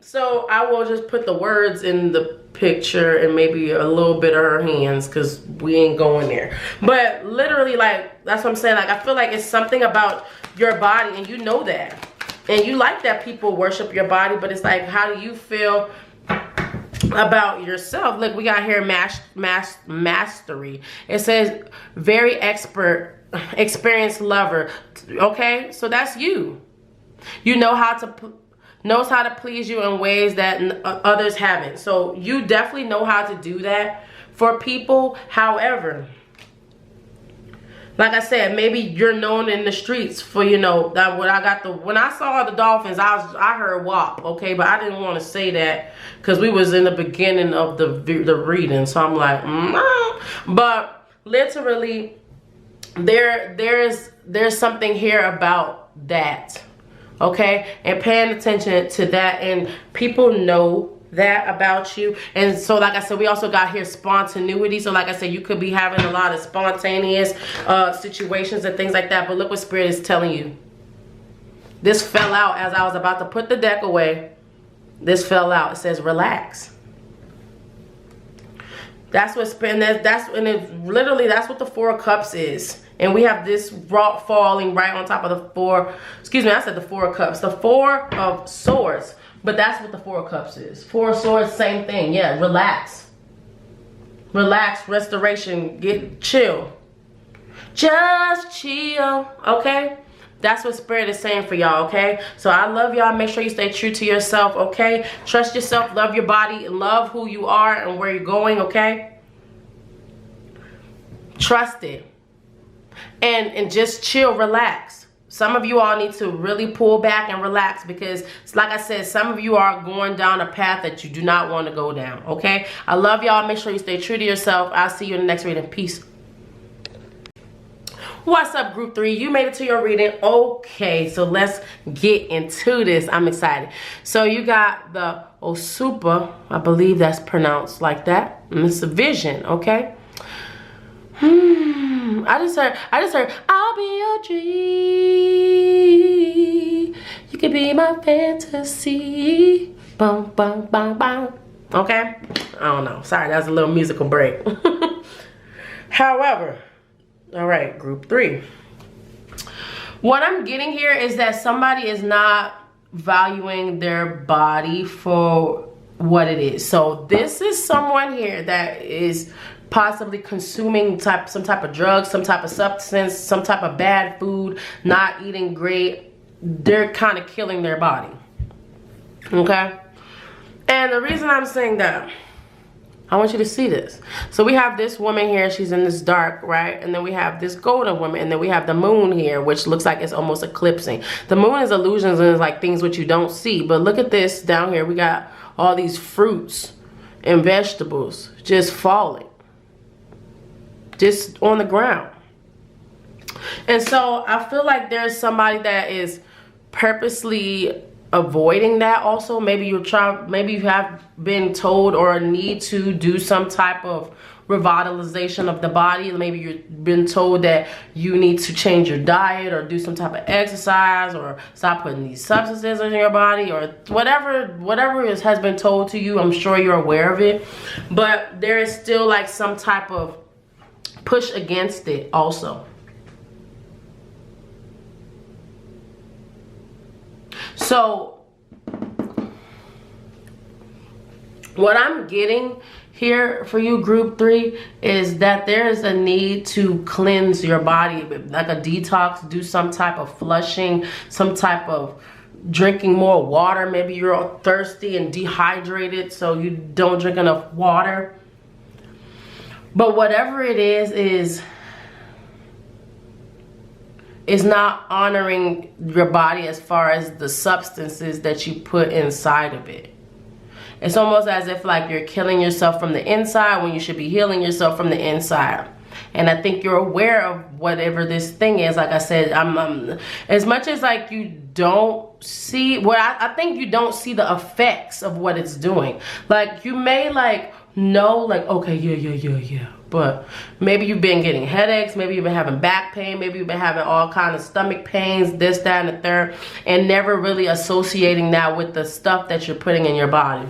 So I will just put the words in the picture and maybe a little bit of her hands, because we ain't going there. But literally, like, that's what I'm saying. Like, I feel like it's something about your body, and you know that. And you like that people worship your body, but it's like, how do you feel about yourself? Look, we got here mastery. It says very experienced lover. Okay, so that's you. You know how to knows how to please you in ways that others haven't. So you definitely know how to do that for people. However, like I said, maybe you're known in the streets for, you know, that when I saw the dolphins, I heard WAP, okay, but I didn't want to say that because we was in the beginning of the reading, so I'm like, but literally, there's something here about that. Okay, and paying attention to that, and people know that about you. And so, like I said, we also got here spontaneity. So like I said, you could be having a lot of spontaneous situations and things like that. But look what Spirit is telling you. This fell out as I was about to put the deck away. This fell out. It says relax. That's what Spirit, literally that's what the Four of Cups is. And we have this rock falling right on top of the four, excuse me, I said the Four of Cups. The Four of Swords, but that's what the Four of Cups is. Four of Swords, same thing. Yeah, relax. Relax, restoration, chill. Just chill, okay? That's what Spirit is saying for y'all, okay? So I love y'all. Make sure you stay true to yourself, okay? Trust yourself, love your body, love who you are and where you're going, okay? Trust it. And just chill, relax. Some of you all need to really pull back and relax, because like I said, some of you are going down a path that you do not want to go down, okay? I love y'all. Make sure you stay true to yourself. I'll see you in the next reading. Peace. What's up, group 3? You made it to your reading. Okay, so let's get into this. I'm excited. So you got the Osupa, I believe that's pronounced like that, and it's a vision, okay? I just heard, I'll be your dream. You can be my fantasy. Bum, bum, bum, bum. Okay? I don't know. Sorry, that was a little musical break. However, all right, group 3. What I'm getting here is that somebody is not valuing their body for what it is. So this is someone here that is possibly consuming some type of drug, some type of substance, some type of bad food, not eating great. They're kind of killing their body. Okay? And the reason I'm saying that, I want you to see this. So we have this woman here, she's in this dark, right? And then we have this golden woman, and then we have the moon here, which looks like it's almost eclipsing. The moon is illusions and it's like things which you don't see. But look at this down here. We got all these fruits and vegetables just falling. Just on the ground. And so I feel like there's somebody that is purposely avoiding that also. Maybe you have been told or need to do some type of revitalization of the body. Maybe you've been told that you need to change your diet or do some type of exercise or stop putting these substances in your body, or whatever has been told to you. I'm sure you're aware of it, but there is still like some type of push against it also. So what I'm getting here for you, group 3, is that there is a need to cleanse your body, like a detox, do some type of flushing, some type of drinking more water. Maybe you're thirsty and dehydrated, so you don't drink enough water. But whatever it is not honoring your body as far as the substances that you put inside of it. It's almost as if like you're killing yourself from the inside when you should be healing yourself from the inside. And I think you're aware of whatever this thing is. Like I said, I'm as much as like you don't see, well, I think you don't see the effects of what it's doing. Like you may like know, like, okay, yeah. But maybe you've been getting headaches, maybe you've been having back pain, maybe you've been having all kind of stomach pains, this, that, and the third, and never really associating that with the stuff that you're putting in your body.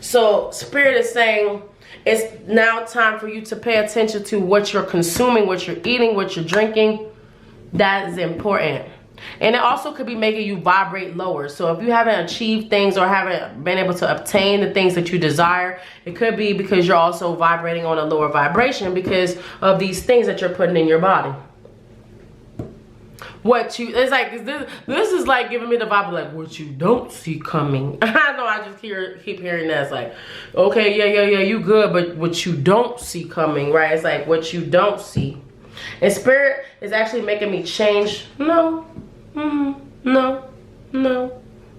So Spirit is saying it's now time for you to pay attention to what you're consuming, what you're eating, what you're drinking. That is important. And it also could be making you vibrate lower. So if you haven't achieved things or haven't been able to obtain the things that you desire, it could be because you're also vibrating on a lower vibration because of these things that you're putting in your body. It's like, this is like giving me the vibe of like what you don't see coming. I know, I just keep hearing that. It's like, okay, yeah, you good, but what you don't see coming, right? It's like what you don't see. And Spirit is actually making me change. No. No.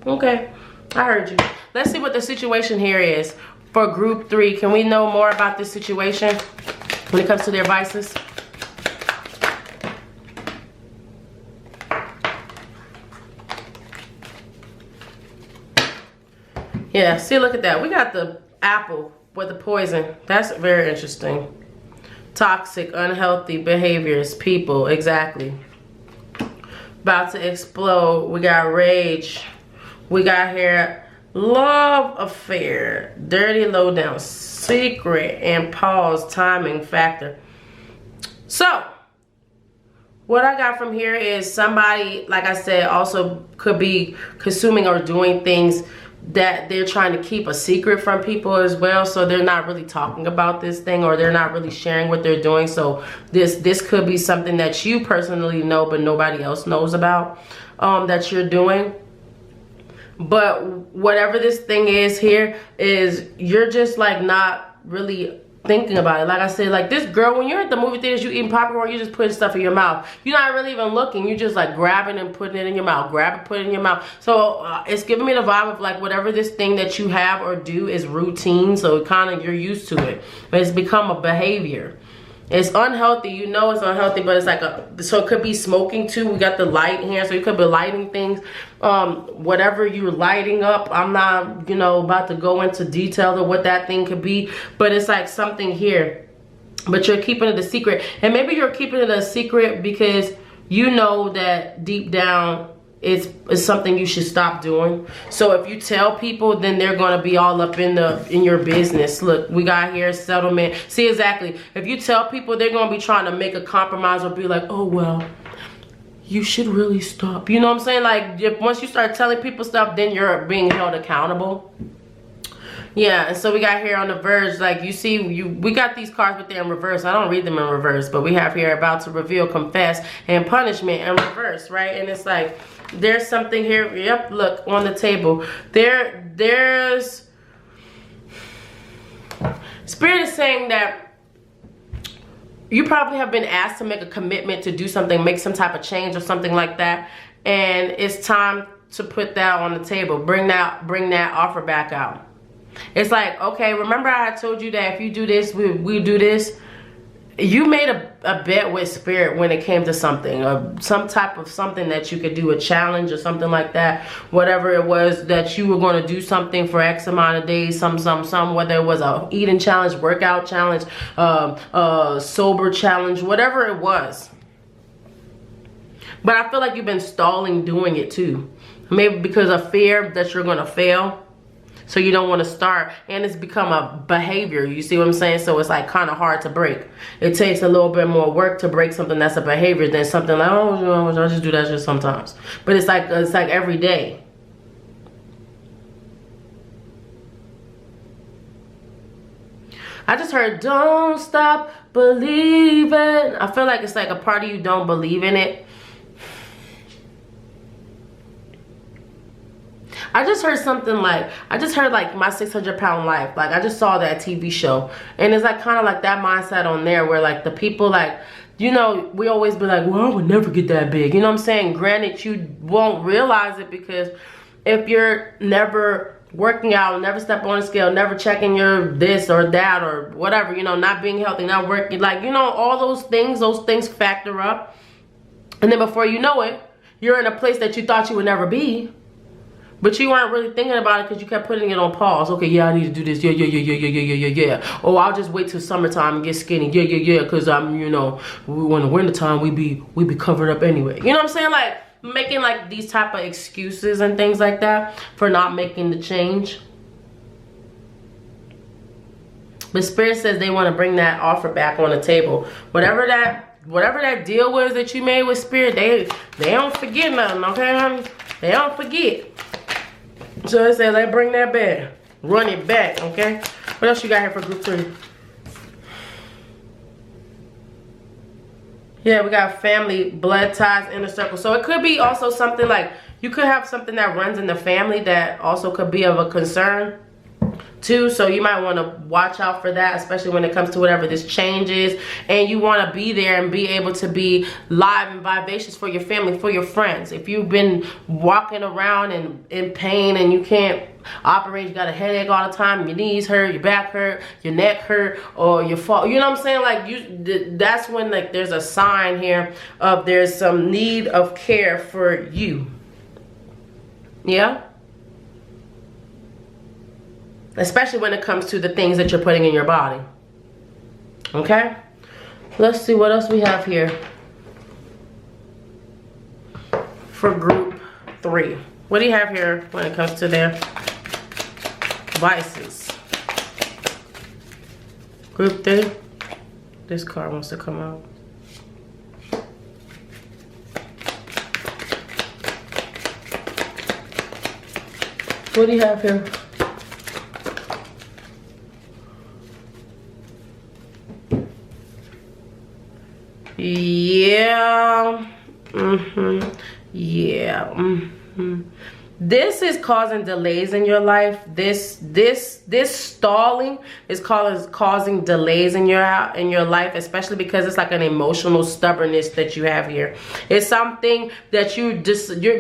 Okay, I heard you. Let's see what the situation here is for group 3. Can we know more about this situation when it comes to their vices? Yeah, see, look at that. We got the apple with the poison. That's very interesting. Toxic, unhealthy behaviors, people, exactly. About to explode. We got rage. We got here love affair, dirty lowdown, secret, and pause, timing factor. So what I got from here is somebody, like I said, also could be consuming or doing things that they're trying to keep a secret from people as well. So they're not really talking about this thing, or they're not really sharing what they're doing. So this could be something that you personally know but nobody else knows about, that you're doing. But whatever this thing is here, is you're just like not really thinking about it. Like I said, like this girl, when you're at the movie theaters, you eating popcorn, you just putting stuff in your mouth. You're not really even looking. You just like grabbing and putting it in your mouth. Grab it, put it in your mouth. So it's giving me the vibe of like whatever this thing that you have or do is routine. So it kind of, you're used to it. But it's become a behavior. It's unhealthy. You know it's unhealthy, but it's like so it could be smoking too. We got the light here, so you could be lighting things. Whatever you're lighting up, I'm not, about to go into detail of what that thing could be, but it's like something here. But you're keeping it a secret. And maybe you're keeping it a secret because you know that deep down it's something you should stop doing. So if you tell people, then they're gonna be all up in your business. Look, we got here settlement. See, exactly. If you tell people, they're gonna be trying to make a compromise or be like, oh well, you should really stop. You know what I'm saying? Like once you start telling people stuff, then you're being held accountable. Yeah, and so we got here on the verge, like you see, we got these cards, but they're in reverse. I don't read them in reverse, but we have here about to reveal, confess, and punishment in reverse, right? And it's like, there's something here, yep, look, on the table. There's, Spirit is saying that you probably have been asked to make a commitment to do something, make some type of change or something like that, and it's time to put that on the table. Bring that offer back out. It's like, okay, remember I told you that if you do this, we do this. You made a bet with Spirit when it came to something, or some type of something that you could do, a challenge or something like that. Whatever it was that you were going to do something for X amount of days, some, whether it was a eating challenge, workout challenge, sober challenge, whatever it was. But I feel like you've been stalling doing it too. Maybe because of fear that you're going to fail. So you don't want to start, and it's become a behavior. You see what I'm saying? So it's like kind of hard to break. It takes a little bit more work to break something that's a behavior than something like, oh, I just do that just sometimes. But it's like every day. I just heard, don't stop believing. I feel like it's like a part of you don't believe in it. I just heard something like, I just heard like My 600 Pound Life. Like I just saw that TV show. And it's like kind of like that mindset on there where like the people like, you know, we always be like, well, I would never get that big. You know what I'm saying? Granted, you won't realize it because if you're never working out, never step on a scale, never checking your this or that or whatever, you know, not being healthy, not working, like, you know, all those things factor up. And then before you know it, you're in a place that you thought you would never be. But you weren't really thinking about it because you kept putting it on pause. Okay, yeah, I need to do this. Yeah. Oh, I'll just wait till summertime and get skinny. Yeah. Because I'm, you know, when the wintertime we be covered up anyway. You know what I'm saying? Like making like these type of excuses and things like that for not making the change. But Spirit says they want to bring that offer back on the table. Whatever that deal was that you made with Spirit, they don't forget nothing, okay, honey? They don't forget. So they say, let's bring that back. Run it back, okay? What else you got here for group 3? Yeah, we got family, blood ties, inner circle. So it could be also something like, you could have something that runs in the family that also could be of a concern too. So you might want to watch out for that, especially when it comes to whatever this change is. And you want to be there and be able to be live and vivacious for your family, for your friends. If you've been walking around in pain and you can't operate, you got a headache all the time, your knees hurt, your back hurt, your neck hurt, or your fall, you know what I'm saying? Like that's when like there's a sign here of there's some need of care for you. Yeah. Especially when it comes to the things that you're putting in your body. Okay? Let's see what else we have here. For group 3. What do you have here when it comes to their vices? Group 3. This card wants to come out. What do you have here? Yeah. Yeah. This is causing delays in your life. This stalling is causing delays in your life, especially because it's like an emotional stubbornness that you have here. It's something that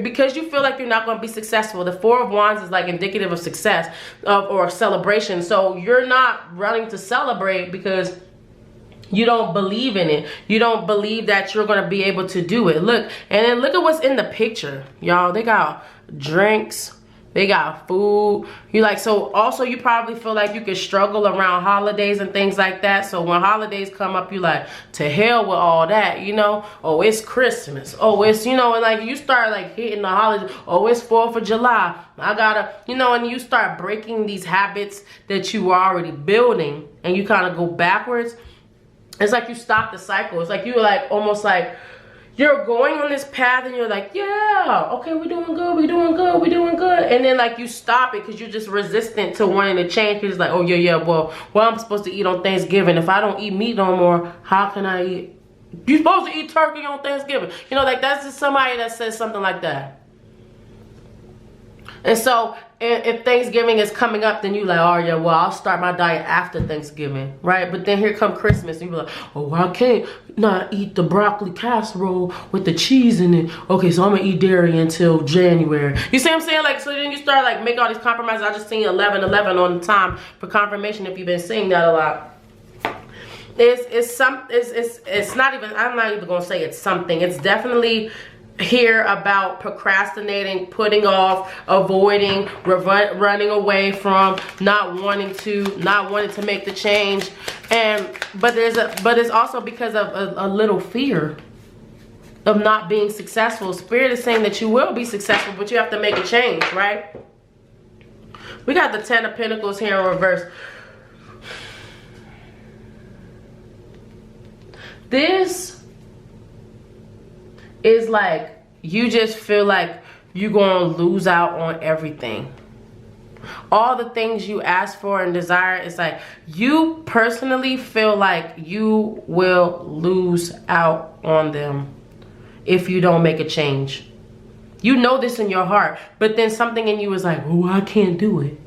because you feel like you're not going to be successful. The 4 of Wands is like indicative of success or celebration. So you're not running to celebrate because you don't believe in it. You don't believe that you're going to be able to do it. Look, and then look at what's in the picture, y'all. They got drinks. They got food. So also you probably feel like you could struggle around holidays and things like that. So when holidays come up, you like, to hell with all that, you know? Oh, it's Christmas. Oh, it's, you know, and like you start like hitting the holidays. Oh, it's 4th of July. I gotta, you know, and you start breaking these habits that you were already building and you kind of go backwards. It's like you stop the cycle. It's like you're like almost like you're going on this path and you're like, yeah, okay, we're doing good, we're doing good, we're doing good. And then like you stop it because you're just resistant to wanting to change. Because it's like, oh yeah, well, I'm supposed to eat on Thanksgiving. If I don't eat meat no more, how can I eat? You're supposed to eat turkey on Thanksgiving. You know, like that's just somebody that says something like that. And so if Thanksgiving is coming up, then you like, oh yeah, well, I'll start my diet after Thanksgiving, right? But then here come Christmas and you're like, oh, well, I can't not eat the broccoli casserole with the cheese in it. Okay, so I'm gonna eat dairy until January. You see what I'm saying? Like, so then you start like make all these compromises. I just seen 11/11 on the time for confirmation if you've been seeing that a lot. It's not even, I'm not even gonna say it's something. It's definitely here about procrastinating, putting off, avoiding, running away from, not wanting to make the change. But it's also because of a little fear of not being successful. Spirit is saying that you will be successful, but you have to make a change, right? We got the 10 of Pentacles here in reverse. This is like you just feel like you're gonna lose out on everything, all the things you ask for and desire, it's like you personally feel like you will lose out on them if you don't make a change. You know this in your heart, but then something in you is like, oh, I can't do it.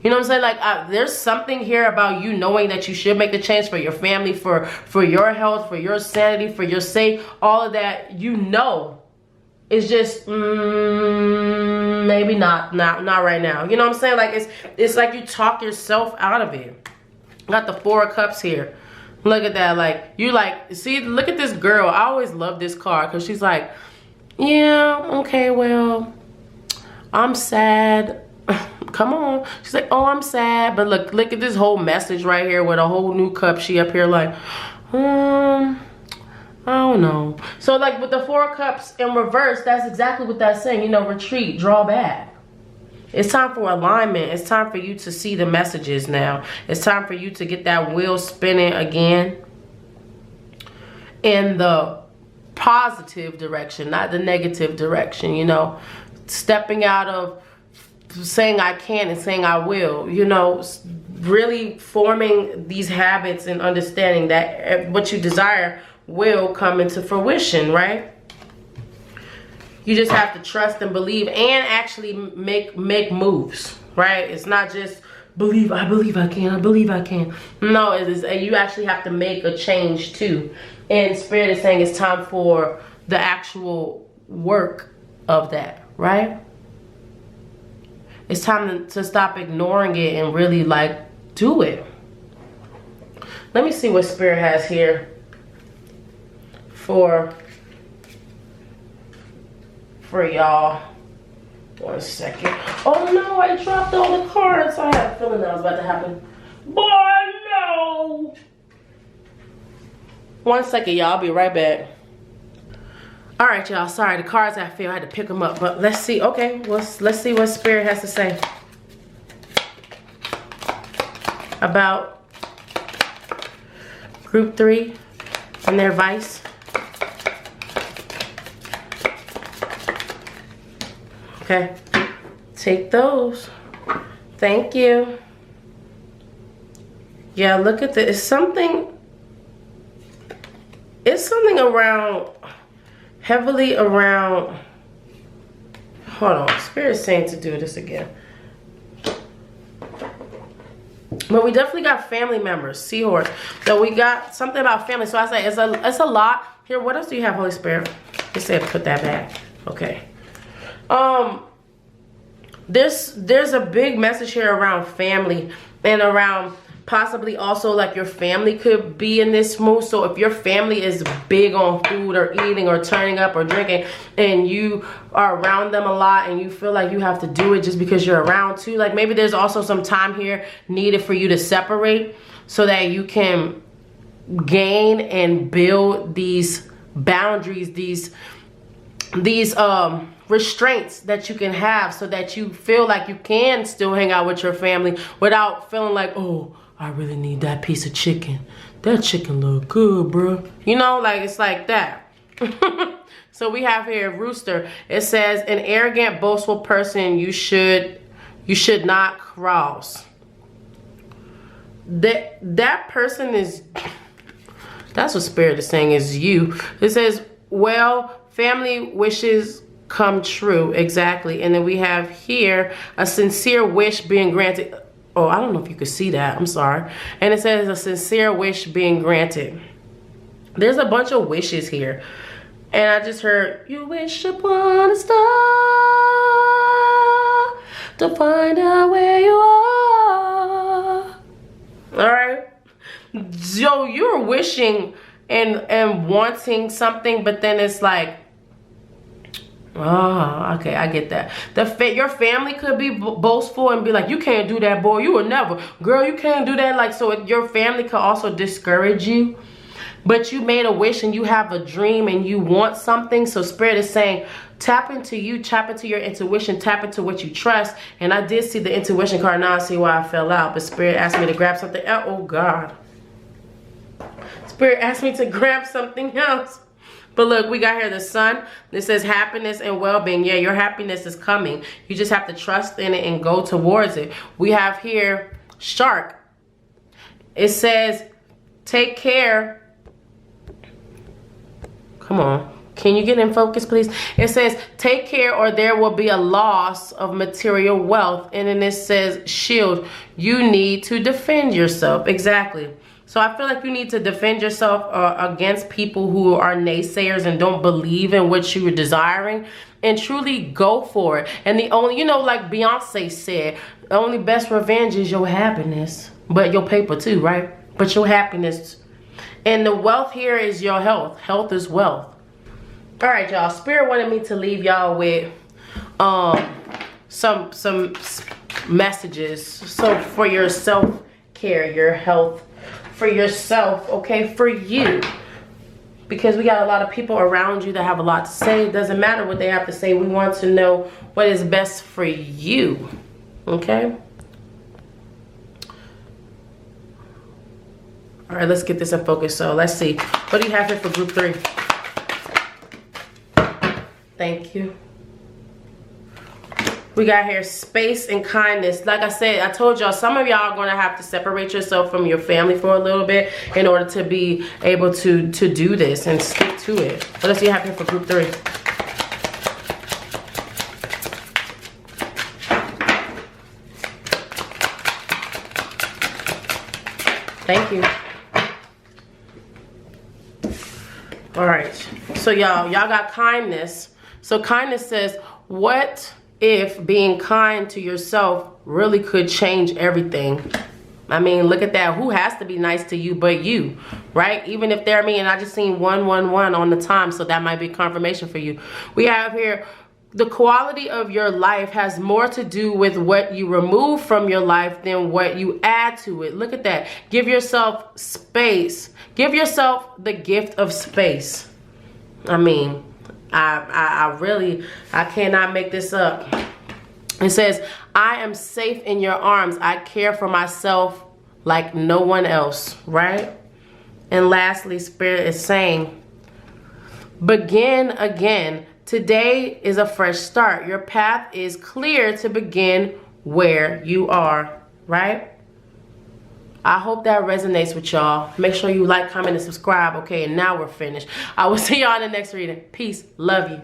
You know what I'm saying? Like, there's something here about you knowing that you should make the change for your family, for your health, for your sanity, for your sake, all of that. You know, it's just maybe not right now. You know what I'm saying? Like, it's like you talk yourself out of it. Got the 4 of Cups here. Look at that. Like, you like, see, look at this girl. I always love this card because she's like, yeah, okay, well, I'm sad. Come on. She's like, oh, I'm sad. But look at this whole message right here with a whole new cup. She up here like, I don't know. So like with the 4 of Cups in reverse, that's exactly what that's saying. You know, retreat, draw back. It's time for alignment. It's time for you to see the messages now. It's time for you to get that wheel spinning again in the positive direction, not the negative direction, you know. Stepping out of saying I can and saying I will, you know, really forming these habits and understanding that what you desire will come into fruition, right? You just have to trust and believe and actually make moves, right? It's not just believe, I believe I can, I believe I can. No, it is, you actually have to make a change too. And Spirit is saying it's time for the actual work of that, right? It's time to stop ignoring it and really like do it. Let me see what Spirit has here for y'all. 1 second. Oh no, I dropped all the cards. I had a feeling that was about to happen. Boy, no. 1 second, y'all. I'll be right back. All right, y'all. Sorry, the cards I feel I had to pick them up, but let's see. Okay, let's see what Spirit has to say about group 3 and their advice. Okay, take those. Thank you. Yeah, look at this. It's something around, heavily around, hold on, Spirit's saying to do this again. But we definitely got family members, Seahorse. So we got something about family. So I say it's a lot. Here, what else do you have, Holy Spirit? He said put that back. Okay. There's a big message here around family and around possibly also like your family could be in this mood. So if your family is big on food or eating or turning up or drinking and you are around them a lot and you feel like you have to do it just because you're around too, like maybe there's also some time here needed for you to separate so that you can gain and build these boundaries, these restraints that you can have so that you feel like you can still hang out with your family without feeling like, oh, I really need that piece of chicken. That chicken look good, bro. You know, like it's like that. So we have here Rooster. It says an arrogant, boastful person you should not cross. That person is, that's what Spirit is saying is you. It says, well, family wishes come true. Exactly. And then we have here a sincere wish being granted. Oh, I don't know if you could see that. I'm sorry. And it says a sincere wish being granted. There's a bunch of wishes here. And I just heard, you wish upon a star to find out where you are. All right. So you're wishing and wanting something, but then it's like, oh, okay, I get that. Your family could be boastful and be like, you can't do that, boy. You will never. Girl, you can't do that. Like, so your family could also discourage you. But you made a wish and you have a dream and you want something. So Spirit is saying, tap into you, tap into your intuition, tap into what you trust. And I did see the intuition card. Now I see why I fell out. But Spirit asked me to grab something else. Oh, God. Spirit asked me to grab something else. But look, we got here the sun. This says happiness and well-being. Yeah, your happiness is coming. You just have to trust in it and go towards it. We have here shark. It says take care. Come on. Can you get in focus, please? It says take care or there will be a loss of material wealth. And then it says shield. You need to defend yourself. Exactly. So I feel like you need to defend yourself against people who are naysayers and don't believe in what you are desiring, and truly go for it. And the only, you know, like Beyonce said, the only best revenge is your happiness, but your paper too, right? But your happiness. And the wealth here is your health. Health is wealth. All right, y'all. Spirit wanted me to leave y'all with some messages. So for your self-care, your health, for yourself, okay, for you, because we got a lot of people around you that have a lot to say. It doesn't matter what they have to say. We want to know what is best for you, okay? All right, let's get this in focus. So let's see, what do you have here for group 3? Thank you. We got here space and kindness. Like I said, I told y'all, some of y'all are going to have to separate yourself from your family for a little bit in order to be able to do this and stick to it. But let's see what happens for group 3. Thank you. All right. So y'all got kindness. So kindness says, what if being kind to yourself really could change everything? I mean, look at that. Who has to be nice to you but you, right? Even if they're me, and I just seen 111 on the time, so that might be confirmation for you. We have here, the quality of your life has more to do with what you remove from your life than what you add to it. Look at that. Give yourself space. Give yourself the gift of space. I mean, I really cannot make this up. It says, I am safe in your arms. I care for myself like no one else, right? And lastly, Spirit is saying, begin again. Today is a fresh start. Your path is clear to begin where you are, right? I hope that resonates with y'all. Make sure you like, comment, and subscribe. Okay, and now we're finished. I will see y'all in the next reading. Peace. Love you.